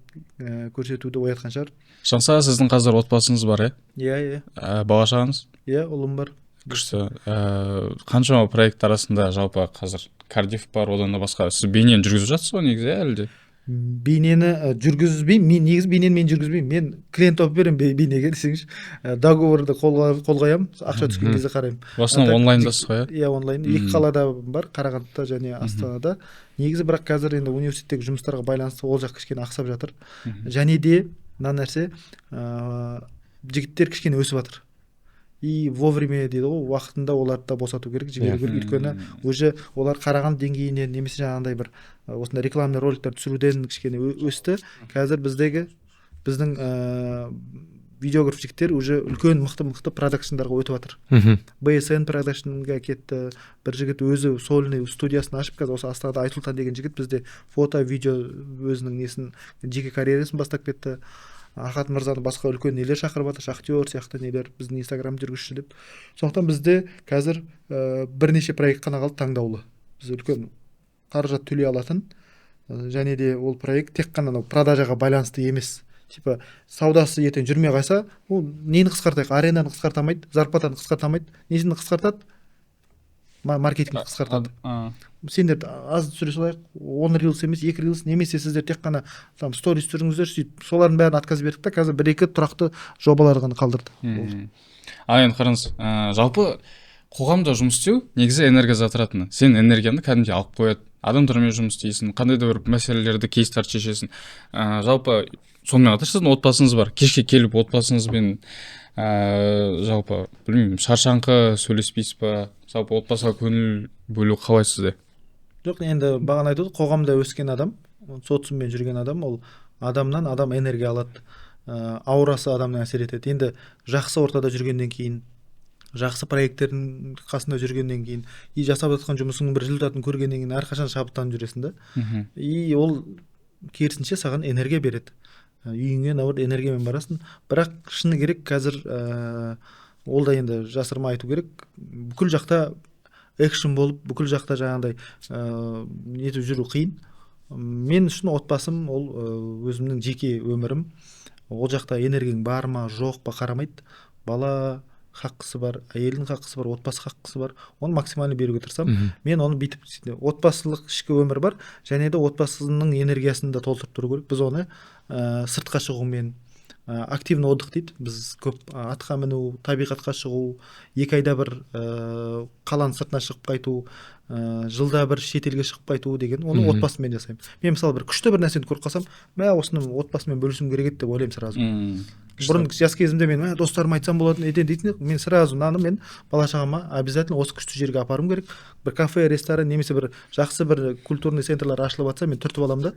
Speaker 2: көрсетуді оятқан шығар.
Speaker 1: Шаңса, сіздің қазір отбасыңыз бар,
Speaker 2: Иә.
Speaker 1: Бала шағаңыз?
Speaker 2: Иә, ұлым бар.
Speaker 1: Күшті. Қаншама проект арасында жалпы қазір Кардиф бар, одан да басқа. Сіз бейнені жүргізіп жатсыз ғой негізі әлде?
Speaker 2: бейнені жүргізбеймін. Мен негізі бейнені мен жүргізбеймін. Мен клиент тауып беремін бейнеге десеңізші. Договорды қол қоямын, ақша түскен кезде қараймын.
Speaker 1: В основном онлайндасыз ғой?
Speaker 2: Иә, онлайн. Екі қалада бар, Қарағандыда және Астанада. Негізі бірақ қазір енді университеттегі жұмыстарға байланысты ол жақ кішкене ақсап жатыр. Және де мына нәрсе, жігіттер кішкене өсіп жатыр. И вовремя дейді ғой, уақытында оларды да босату керек, жіберу керек. Өйткені уже олар қараған деңгейінен немесе жаңағындай бір осындай рекламный роликтер түсіруден кішкене өсті. Қазір біздің видеограф жігіттер уже үлкен мықты продакшндарға өтіп жатыр. BSN продакшнға кетті. Бір жігіт өзі сольный студиясын ашып, қазір осы Астанада Айтұлтан деген жігіт бізде фото, видео өзінің несін, жеке карьерасын бастап кетті. Ахат мырзаны басқа үлкен нелер шақырып жатыр, шахтер сияқты нелер, біздің инстаграм жүргізуші деп. Сондықтан бізде қазір бірнеше проект қана қалды таңдаулы. Біз үлкен қаражат төлей алатын, және де ол проект тек қана продажаға байланысты емес. Типа саудасы ертең жүрмей қайса, ол нені қысқартайық? Аренаны қысқартамайды, зарплатаны қысқартамайды. Несін қысқартады? Маркетинг қысқартады. Сендер аз түсіре салайық, 10 рилс емес, 2 рилс, немесе сіздер тек қана там сторис түсіріңіздер, сөйтіп солардың бәрін отказ бердік та, қазір 1-2 тұрақты жобалар ғана қалдырды.
Speaker 1: Енді қараңыз, жалпы қоғамда жұмыс істеу негізі энергия затыратыны. Сен энергияны кәдімгідей алып қояды. Адамдармен жұмыс істейсің, қандай да бір мәселелерді кейстарды шешесің. Жалпы сонымен қатар сіздің отбасыңыз бар. Кешке келіп отбасыңызбен жалпы білмеймін, шаршаңқы сөйлеспейсіз ба? Жалпы отбасыға көңіл бөлу қалай сізде?
Speaker 2: Жоқ, енді бағана айтып отырмын, қоғамда өскен адам, социуммен жүрген адам, ол адамнан адам энергия алады. Аурасы адамнан әсер етеді. Енді жақсы ортада жүргеннен кейін, жақсы проекттердің қасында жүргеннен кейін, и жасап жатқан жұмысыңның бір результатын көргеннен кейін әрқашан шабыттанып жүресің да. И ол керісінше саған энергия береді. Үйіңе наоборот энергиямен барасың. Бірақ шыны керек, қазір ол да енді жасырмай айту керек, бүкіл жақта экшн болып, бүкіл жақта жаңағындай нетіп жүру қиын. Мен үшін отбасым ол өзімнің жеке өмірім. Ол жақта энергияң бар ма, жоқ па қарамайды. Бала хаққысы бар, әйелдің хаққысы бар, отбасы хаққысы бар. Оны максимально беруге тырысамын. Мен оны бүйтіп, отбасылық ішкі өмір бар, және де отбасының энергиясын да толтырып тұру керек. Біз оны сыртқа шығумен, активный отдых дейді. Біз көп атқа міну, табиғатқа шығу, 2 айда бір қаланың сыртына шығып қайту, жылда бір шетелге шығып қайту деген, оны отбасымен жасаймын. Мен мысалы бір күшті бір нәрсені көріп қалсам, осыны отбасымен бөлісім керек еді деп ойлаймын сразу. Бұрын жас кезімде мен достарыма айтсам болатын дейтін, мен сразу мен бала шағама обязательно осы күшті жерге апарым керек. Бір кафе, ресторан немесе бір жақсы бір культурный центрлар ашылып жатса, мен түртіп аламын да.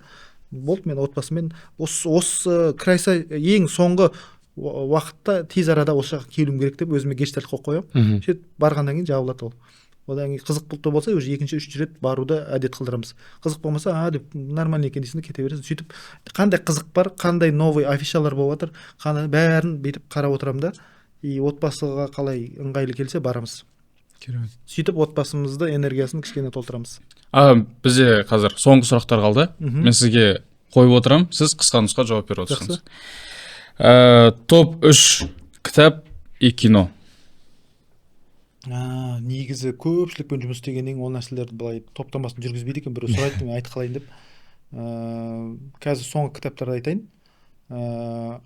Speaker 2: Болды, мен отбасымен осы крайса ең соңғы уақытта тез арада осы жаққа келуім керек деп өзіме гештальт қойып қоямын. Сөйтіп барғаннан кейін жабылады ол. Одан кейін қызық болса, уже 2-3 рет баруды әдет қылдырамыз. Қызық болмаса, деп нормально екен дейсің, кете бересің. Сөйтіп қандай қызық бар, қандай новый афишалар болып жатыр, қандай бәрін бүйтіп қарап отырамын да, и отбасыға қалай ыңғайлы келсе барамыз.
Speaker 1: Керемет.
Speaker 2: Сөйтіп отбасымызды энергиясын кішкене толтырамыз.
Speaker 1: Бізде қазір соңғы сұрақтар қалды. Мен сізге қойып отырамын, сіз қысқа нұсқа жауап беріп отырсыңыз. Топ 3 кітап и кино.
Speaker 2: Негізі көпшілікпен жұмыс істегеннен ол нәрселерді былай топтамасын жүргізбейді екен, біреу сұрайды, мен айтып қалайын деп. Қазір соңғы кітаптарды айтайын.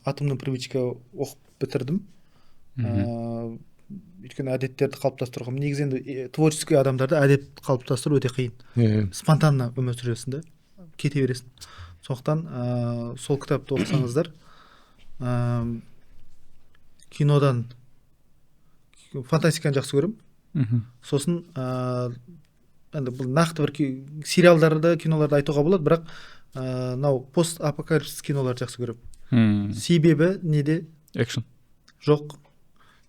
Speaker 2: Атомный привычка оқып бітірдім. Өйткені әдеттерді қалыптастыруға. Негізі енді творческий адамдарды әдет қалыптастыру өте қиын. Спонтанно өмір сүресің да, кете бересің. Сондықтан сол кітапты оқысаңыздар, кинодан фантастиканы жақсы көремін. Сосын бұл нақты бір сериалдарды, киноларды айтуға болады, бірақ пост-апокалипсис киноларды жақсы көремін. Себебі неде?
Speaker 1: Экшн.
Speaker 2: Жоқ.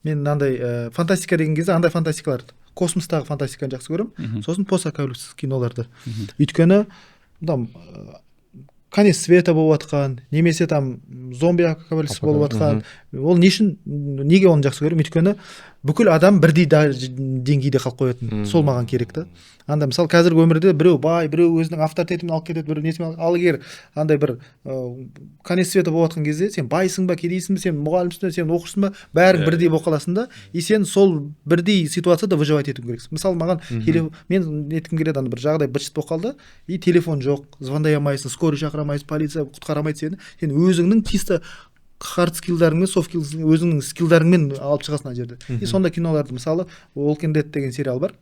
Speaker 2: Мен мынандай фантастика деген кезде андай фантастикаларды, космостағы фантастиканы жақсы көремін. Сосын пост-апокалипсис киноларды. Өйткені конец света болып жатқан, немесе зомби апокалипсис болып жатқан. Ол неге оны жақсы көремін? Өйткені бүкіл адам бірдей деңгейде қалып қоятын. Сол маған керек та. Анда мысалы қазіргі өмірде біреу бай, біреу өзінің авторитетімен алып кетеді, біреу несімен ал егер андай бір конец света болып жатқан кезде сен байсың ба, кедейсің ба, сен мұғалімсің ба, сен оқушысың ба, бәрің бірдей болып қаласың да, и сен сол бірдей ситуацияда выживать етуің керексің. Мысалы маған мен неткім келеді, ана бір жағдай быт шыт болып қалды, и телефон жоқ, звондай алмайсың, скорый шақыра алмайсың, полиция құтқара алмайды сені. Сен өзіңнің чисто хард скиллдарыңмен, софт скилл, өзіңнің скиллдарыңмен алып шығасың ана жерде. И сонда киноларды, мысалы Walking Dead деген сериал бар.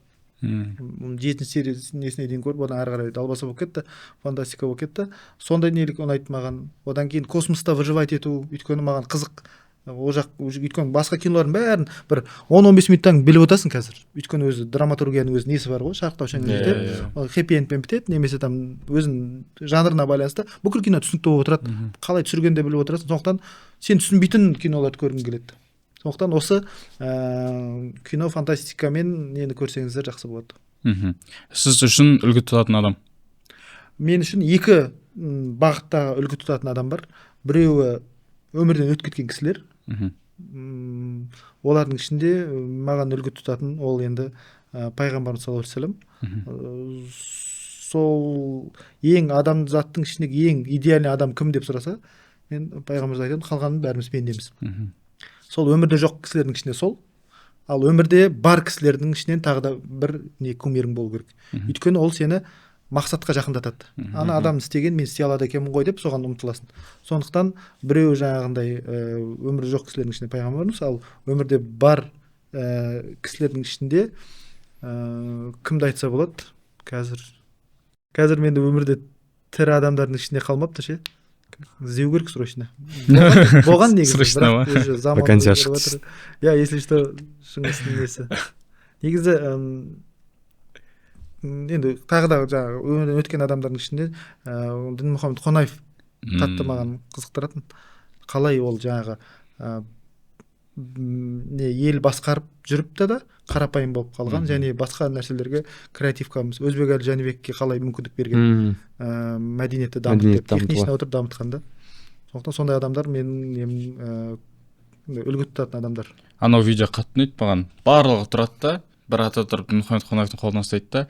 Speaker 2: 7-ші сериясіне дейін көріп, одан ары қарай далбаса болып кетті, фантастика болып кетті. Сондай нелік ұнайды маған. Одан кейін космоста выживать ету, өйткені маған қызық. Ол жақ өйткені басқа кинолардың бәрін бір 10-15 минуттан біліп отырсың қазір. Өйткені өзі драматургияның өз несі бар ғой, шарықтау шеңберінде жетеді, хэппи эндпен бітеді, немесе там өзінің жанрына байланысты бүкіл кино түсінікті болып отырады. Қалай түсіргенде біліп отырасың. Сондықтан сен түсінбейтін киноларды көргің келеді. Сондықтан осы кино фантастикамен нені көрсеңіздер жақсы болады.
Speaker 1: Сіз үшін үлгі тұтатын адам?
Speaker 2: Мен үшін екі бағыттағы үлгі тұтатын адам бар. Біреуі өмірден өтіп кеткен кісілер. Олардың ішінде маған үлгі тұтатын ол енді пайғамбарымыз саллаллаху алейхи вассалам. Сол ең адамзаттың ішіндегі ең идеальный адам кім деп сұраса, мен пайғамбарымыз айтамын, қалғанын бәріміз пендеміз. Сол өмірде жоқ кісілердің ішінде сол, ал өмірде бар кісілердің ішінен тағы да бір не кумирің болу керек. Өйткені ол сені мақсатқа жақындатады. Ана адам істеген, мен істей алады екенмін ғой деп соған ұмтыласың. Сондықтан біреу жаңағындай өмірде жоқ кісілердің ішінде пайғамбарымыз, ал өмірде бар кісілердің ішінде кімді айтса болады? Қазір менде өмірде тірі адамдардың ішінде қалмапты ше. Іздеу керек срочно. Болған негізі.
Speaker 1: Срочно ма?
Speaker 3: Вакансия шықты.
Speaker 2: Если что, шыңғыстың несі. Негізі енді тағы да өмірден өткен адамдардың ішінде Дінмұхамед Қонаев қатты маған қызықтыратын. Қалай ол жаңағы ел басқарып жүріпті да қарапайым болып қалған, және басқа нәрселерге креативкамыз Өзбекәлі Жәнібекке қалай мүмкіндік берген, мәдениетті дамытып, технична отырып дамытқанда. Сондықтан сондай адамдар менің үлгі тұтатын адамдар.
Speaker 1: Анау видео қатты ұнайды маған. Барлығы тұрады да, бір ата тұрып Дінмұхамед Қонаевтың қолынан ұстайды да,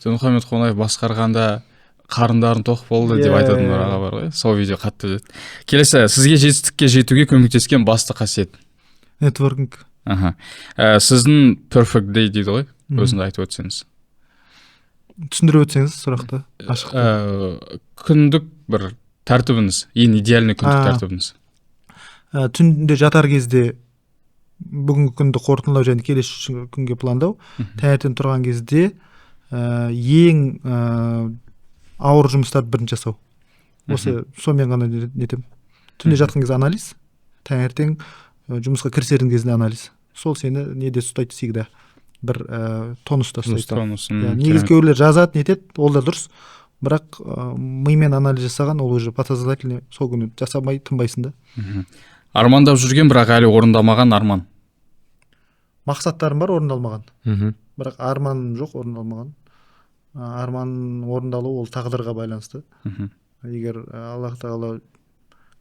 Speaker 1: Дінмұхамед Қонаев басқарғанда қарындарын тоқ болды деп айтатын бір аға бар ғой. Сол видео қатты ұнайды. Келесі, сізге жетістікке жетуге көмектескен басты қасиет?
Speaker 2: Нетворкинг.
Speaker 1: Сіздің perfect day дейді ғой, өзіңді айтып өтсеңіз.
Speaker 2: Түсіндіріп өтсеңіз сұрақты, ашық.
Speaker 1: Күндік бір тәртібіңіз, ең идеальный күндік тәртібіңіз.
Speaker 2: Түнде жатар кезде бүгінгі күнді қорытындылау және келесі күнге пландау. Таңертең тұрған кезде ең ауыр жұмыстарды бірінші жасау. Осы сонымен ғана нетем. Түнде жатқан кезде анализ, таңертең жұмысқа кірісердің кезінде анализ. Сол сені неде ұстайды всегда. Бір тонуста ұстайды. Негізгі өлер жазады, нетеді, ол да дұрыс. Бірақ мимен анализ жасаған, ол уже подсознательный сол күні жасамай тынбайсың да.
Speaker 1: Армандап жүрген, бірақ әлі орындамаған арман?
Speaker 2: Мақсаттарым бар, орындалмаған. Бірақ арман жоқ, орындалмаған. Арман орындалу ол тағдырға байланысты. Егер Аллах тағала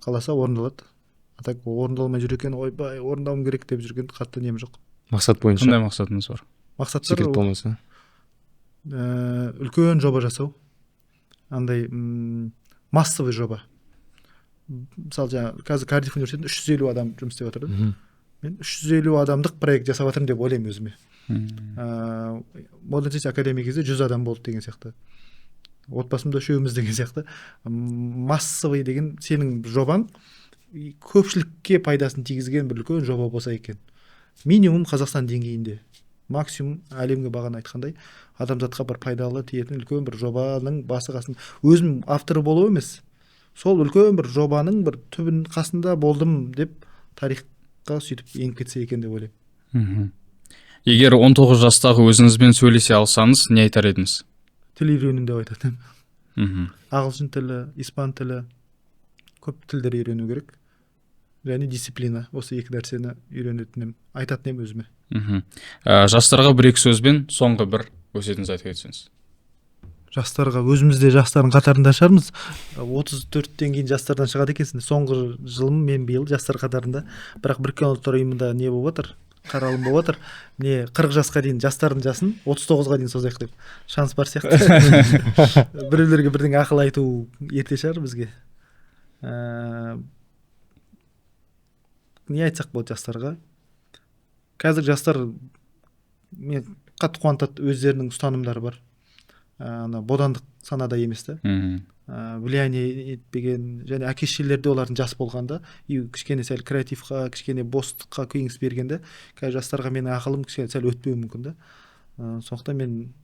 Speaker 2: қаласа орындалады. Так орындалмай жүр екен, ойбай, орындауым керек деп жүрген қатты нем жоқ.
Speaker 3: Мақсат бойынша.
Speaker 1: Қандай мақсатыңыз бар?
Speaker 2: Мақсаттар
Speaker 3: секрет болмаса.
Speaker 2: Үлкен жоба жасау. Андай массовый жоба. Мысалы жаңа қазір Кардиф университетінде 350 адам жұмыс істеп жатыр. Мен 350 адамдық проект жасап жатырмын деп ойлаймын өзіме. Modern City Академия кезде 100 адам болды деген сияқты. Отбасымда үшеуміз деген сияқты. Массовый деген сенің жобаң көпшілікке пайдасын тигізген бір үлкен жоба болса екен. Минимум Қазақстан деңгейінде, максимум әлемге бағана айтқандай, адамзатқа бір пайдалы тиетін үлкен бір жобаның басы-қасын. Өзім авторы болу емес, сол үлкен бір жобаның бір түбін қасында болдым деп тарихқа сөйтіп еніп кетсе екен деп ойлаймын.
Speaker 1: Егер 19 жастағы өзіңізбен сөйлесе алсаңыз, не айтар едіңіз?
Speaker 2: Тіл үйрену деп айтатын. Ағылшын тілі, испан тілі, көп тілдер үйрену керек. Және дисциплина. Осы екі нәрсені үйренетінім, айтатыным өзіме.
Speaker 1: Жастарға бір-екі сөзбен соңғы бір өсиетіңізді айтып кетсеңіз.
Speaker 2: Жастарға, өзімізде жастардың қатарында шығармыз. 34-тен кейін жастардан шығады екенсің. Соңғы жылым мен биыл жастар қатарында. Бірақ Біріккен ұлттар ұйымында не болып жатыр? қаралым болып отыр. Не 40 жасқа дейін жастардың жасын 39-ға дейін созайық деп шанс бар сияқты. Біреулерге бірдеңе ақыл айту ерте шығар бізге. Не айтсақ болады жастарға? Қазір жастар мен қатты қуантады, өздерінің ұстанымдары бар. Бодандық санада емес та. Влияние етпеген және әке-шешелерде олардың жас болғанда кішкене сәл креативқа, кішкене бостыққа кеңес бергенде қазір жастарға менің ақылым кішкене сәл өтпеуі мүмкін да. Сондықтан мен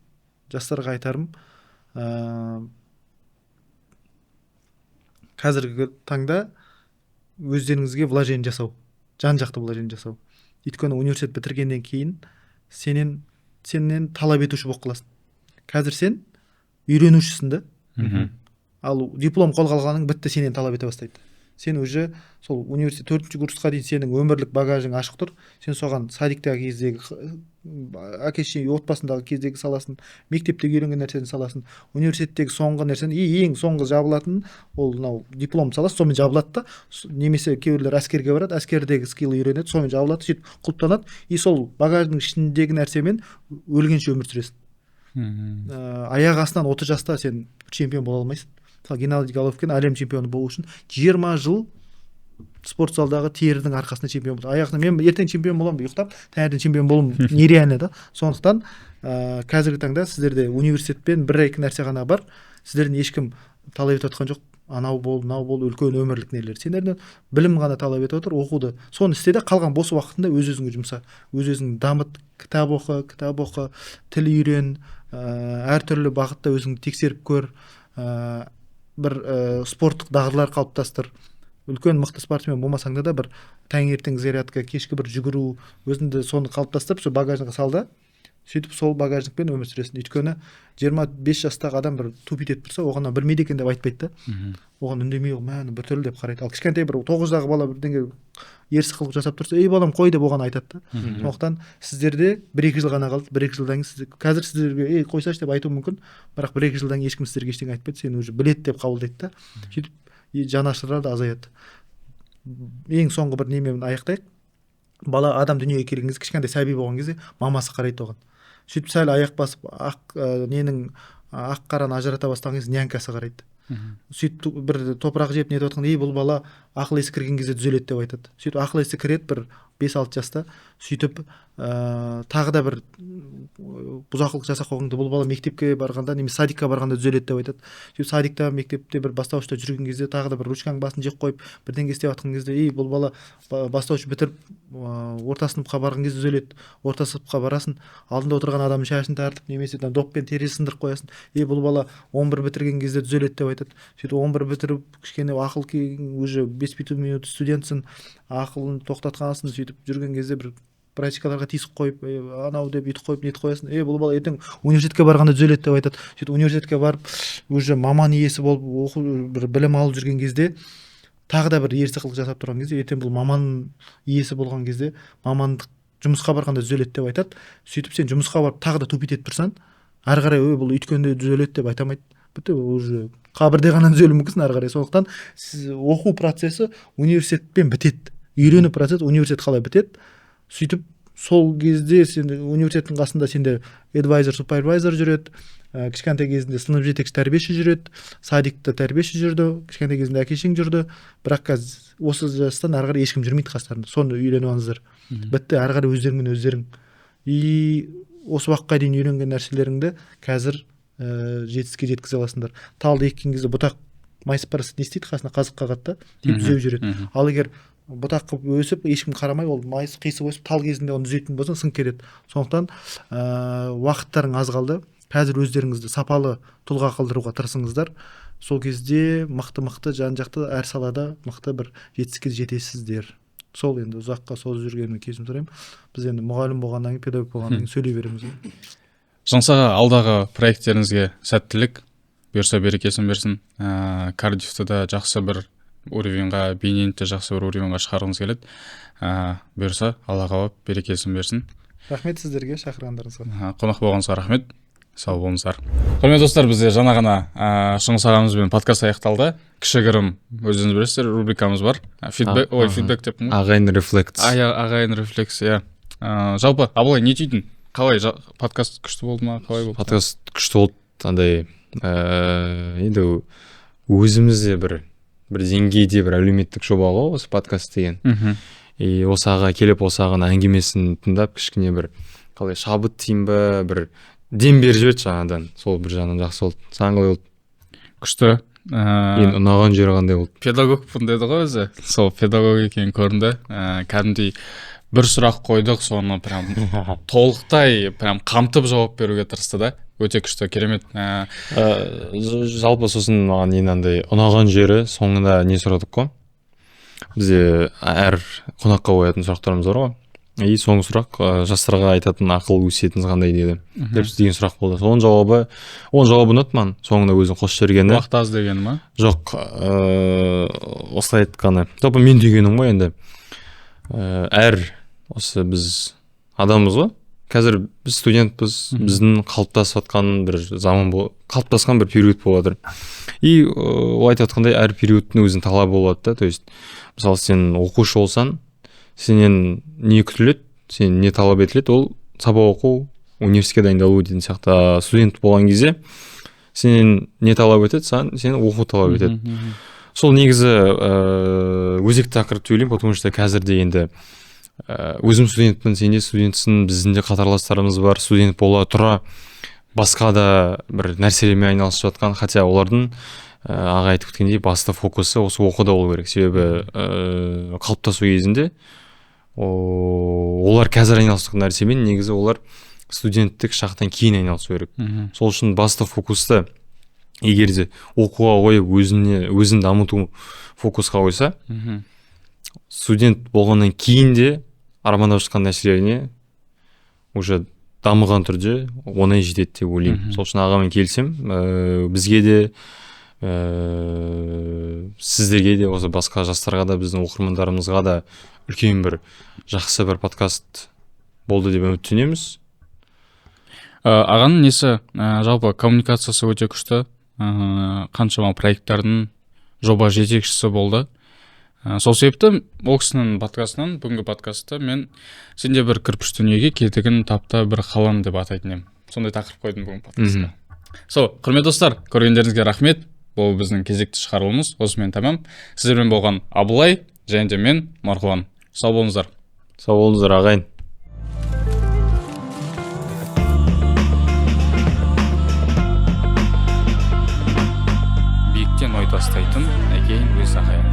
Speaker 2: жастарға айтарым, қазіргі таңда өздеріңізге вложение жасау, жан-жақты вложение жасау. Өйткені университет бітіргеннен кейін сенен талап етуші болып қаласың. Қазір сен үйренушісің да. Ал диплом қолға алғаның бітті, сенен талап ете бастайды. Сен уже сол университет 4-ші курсқа дейін сенің өмірлік багажың ашық тұр. Сен соған садиктегі кездегі, әке-шеше отбасындағы кездегі саласын, мектептегі үйренген нәрсені саласын, университеттегі соңғы нәрсені, ең соңғы жабылатын ол мынау диплом саласы, сонымен жабылады да. Немесе кейбіреулер әскерге барады, әскердегі скилл үйренеді, сонымен жабылады, сөйтіп құлыптанады. Сол багаждың ішіндегі нәрсемен өлгенше өмір сүресің. Аяқ астынан 30 жаста сен чемпион бола алмайсың. Геннадий Головкин әлем чемпионы болу үшін 20 жыл спорт залдағы тердің арқасында чемпион болды. Аяғында мен ертең чемпион боламын, ұйықтап, таңертең чемпион болуым нереально да. Сондықтан қазіргі таңда сіздерде университетпен бір-екі нәрсе ғана бар. Сіздерден ешкім талап етіп отқан жоқ. Анау бол, мынау бол, үлкен өмірлік нелер. Сендерден білім ғана талап етіп отыр, оқуды. Соны істе де, қалған бос уақытында өз-өзіңе жұмса, өз-өзіңді дамыт, кітап оқы, тіл үйрен, әртүрлі бағытта өзіңді тексеріп көр, бір спорттық дағдылар қалыптастыр. Үлкен мықты спортсмен болмасаң да бір таңертең зарядка, кешкі бір жүгіру, өзіңді соны қалыптастырып, сол багажыңа сал да, сөйтіп сол багажникпен өмір сүресің. Өйткені 25 жастағы адам бір тупит етіп тұрса, оған білмейді екен деп айтпайды да. Оған үндемей, мәні бір түрлі деп қарайды. Ал кішкентай бір 9-дағы бала бірдеңе ерсі қылық жасап тұрса, ей балам қой деп оған айтады да. Сондықтан сіздерде 1-2 жыл ғана қалды. 1-2 жылдан кейін қазір сіздерге ей қойсайшы деп айтуы мүмкін, бірақ 1-2 жылдан кейін ешкім сіздерге ештеңе айтпайды, сені уже біледі деп қабылдайды да. Сөйтіп жанашырлар да азаяды. Ең соңғы бір немен аяқтайық. Бала адам дүниеге келген кезде, кішкентай сәби болған кезде мамасы қарайды оған. Сөйтіп сәл аяқ басып ақ қараны ажырата бастаған кезде нянькасы қарайды. Сөйтіп бір топырақ жеп нетіп отқан, бұл бала ақыл есі кірген кезде түзеледі деп айтады. Сөйтіп ақыл есі кіреді бір 5-6 жаста, сөйтіп тағы да бір бұзақылық жасап қойғанда бұл бала мектепке барғанда немесе садикқа барғанда түзеледі деп айтады. Сөйтіп садикта, мектепте бір бастауышта жүрген кезде тағы да бір ручканың басын жеп қойып бірдеңе істеп жатқан кезде, бұл бала бастауыш бітіріп орта сыныпқа барған кезде түзеледі. Орта сыныпқа барасың, алдында отырған адамның шашын тартып немесе доппен терісін сындырып қоясың. Бұл бала 11 бітірген кезде түзеледі деп айтады. Сөйтіп 11 бітіріп кішкене ақыл уже 5 минут студентсің, ақылын тоқтатқансың, сөйтіп жүрген кезде бір практикаларға тиісіп қойып, анау деп үйтіп қойып, нетіп қоясың. Бұл бала ертең университетке барғанда түзеледі деп айтады. Сөйтіп университетке барып, уже маман иесі болып, оқу бір білім алып жүрген кезде, тағы да бір ерсі қылық жасап тұрған кезде, ертең бұл маман иесі болған кезде, мамандық жұмысқа барғанда түзеледі деп айтады. Сөйтіп сен жұмысқа барып тағы да тупит етіп тұрсаң, ары қарай бұл өйткенде түзеледі деп айтамайды. Бітті уже қабірде ғана түзелуі мүмкін ары қарай. Сондықтан оқу процесі университетпен бітеді. Үйрену процесі университет қалай бітеді. Сөйтіп сол кезде сен университеттің қасында сенде адвайзер, супервайзер жүреді. Кішкентай кезінде сынып жетекші тәрбиеші жүреді, садикта тәрбиеші жүрді, кішкентай кезінде әкешің жүрді. Бірақ қазір осы жастан ары қарай ешкім жүрмейді қастарында. Соны үйреніп алыңыздар. Бітті, ары қарай өздеріңмен өздерің. Осы уақытқа дейін үйренген нәрселеріңді қазір жетістікке жеткізе аласыңдар. Талды еккен кезде бұтақ майысып барса не істейді? Қасына қазық қағады да, түзеп жүреді. Ал егер бұтақ қылып өсіп, ешкім қарамай, ол майыс қисып өсіп, тал кезінде оны түзейтін болса, сынып кетеді. Сондықтан уақыттарың аз қалды. Қазір өздеріңізді сапалы тұлға қалдыруға тырысыңыздар. Сол кезде мықты жан-жақты әр салада мықты бір жетістікке жетесіздер. Сол енді ұзаққа созып жүргеніме кешірім сұраймын. Біз енді мұғалім болғаннан кейін, педагог болғаннан кейін сөйлей береміз.
Speaker 1: Жаңсаға алдағы проекттеріңізге сәттілік, бұйырса берекесін берсін. Кардифті да жақсы бір уровеньға, бейнеленді жақсы бір уровеньға шығарғыңыз келеді. Бұйырса Алла қалап берекесін берсін.
Speaker 2: Рахмет сіздерге шақырғандарыңызға.
Speaker 1: Қонақ болғаныңызға рахмет. Сау болыңыздар. Құрметті достар, бізде жаңа ғана Шыңғыс ағамызбен подкаст аяқталды. Кішігірім өзіңіз білесіздер, рубрикамыз бар. Фидбек деп.
Speaker 3: Ағайын рефлекс.
Speaker 1: Ағайын рефлекс, иә. Жалпы Абылай не түйдің? Қалай подкаст күшті болды ма? Қалай болды?
Speaker 3: Подкаст күшті болды. Андай енді өзімізде бір деңгейде бір әлеуметтік жоба ғой осы подкаст деген. И осыға келіп осыған әңгімесін тыңдап кішкене бір қалай шабыт дейін ба, бір дем беріп жіберді жаңадан. Сол бір жағынан жақсы болды. Саған қалай болды?
Speaker 1: Күшті.
Speaker 3: Ең ұнаған жері қандай болды?
Speaker 1: Педагогпын деді ғой өзі. Сол педагог екенін көрінді. Кәдімгідей бір сұрақ қойдық, соны прям толықтай прям қамтып жауап беруге тырысты да. Өте күшті, керемет.
Speaker 3: Жалпы сосын маған ең андай ұнаған жері соңында не сұрадық қой. Бізде әр қонаққа қоятын сұрақтарымыз бар ғой. И соңғы сұрақ жастарға айтатын ақыл өсиетіңіз қандай деді. Деген сұрақ болды. Оның жауабы ұнады маған. Соңында өзін қосып жібергені.
Speaker 1: Уақыт аз дегені ма?
Speaker 3: Жоқ, осылай айтқаны. Жалпы мен дегенім ғой енді. Әр осы біз адамбыз ғой. Қазір біз студентпіз, біздің қалыптасып жатқан бір заман қалыптасқан бір период болады. И ол айтып жатқандай әр периодтың өзінің талабы болады да. То есть, мысалы сен оқушы болсаң, сенен не күтіледі, сен не талап етіледі, ол сабақ оқу, университетке дайындалу деген сияқты. Студент болған кезде сенен не талап етеді, сен оқу талап етеді. Сол негізі өзекті тақырып деп ойлаймын, потому что қазірде енді өзім студентпін, сен де студентсің, біздің де қатарластарымыз бар, студент бола тұра басқа да бір нәрселермен айналысып жатқан, хотя олардың аға айтып кеткендей басты фокусы осы оқуда болу керек. Себебі қалыптасу кезінде олар қазір айналысқан нәрсемен негізі олар студенттік шақтан кейін айналысу керек. Сол үшін басты фокусты егер де оқуға қойып өзін дамыту фокусқа қойса, студент болғаннан кейін де армандап жатқан нәрселеріне уже дамыған түрде оңай жетеді деп ойлаймын. Сол үшін ағамен келсем, бізге де сіздерге де осы басқа жастарға да біздің оқырмандарымызға да үлкен бір жақсы бір подкаст болды деп үміттенеміз.
Speaker 1: Ағаның несі жалпы коммуникациясы өте күшті. Қаншама проекттардың жоба жетекшісі болды. Сол себепті ол кісінің подкастынан, бүгінгі подкастта мен сенде бір кірпіш дүниеге кетігін тапта бір қалам деп атайтын едім. Сондай тақырып қойдым бүгін подкастта. Құрметті достар, көргендеріңізге рахмет. Бұл біздің кезекті шығарылымыз. Осымен тамам. Сіздермен болған Абылай және де мен Марғұлан. Сау болыңыздар.
Speaker 3: Сау болыңыздар ағайын.
Speaker 1: Биіктен ой тастайтын әкең өз ағайын.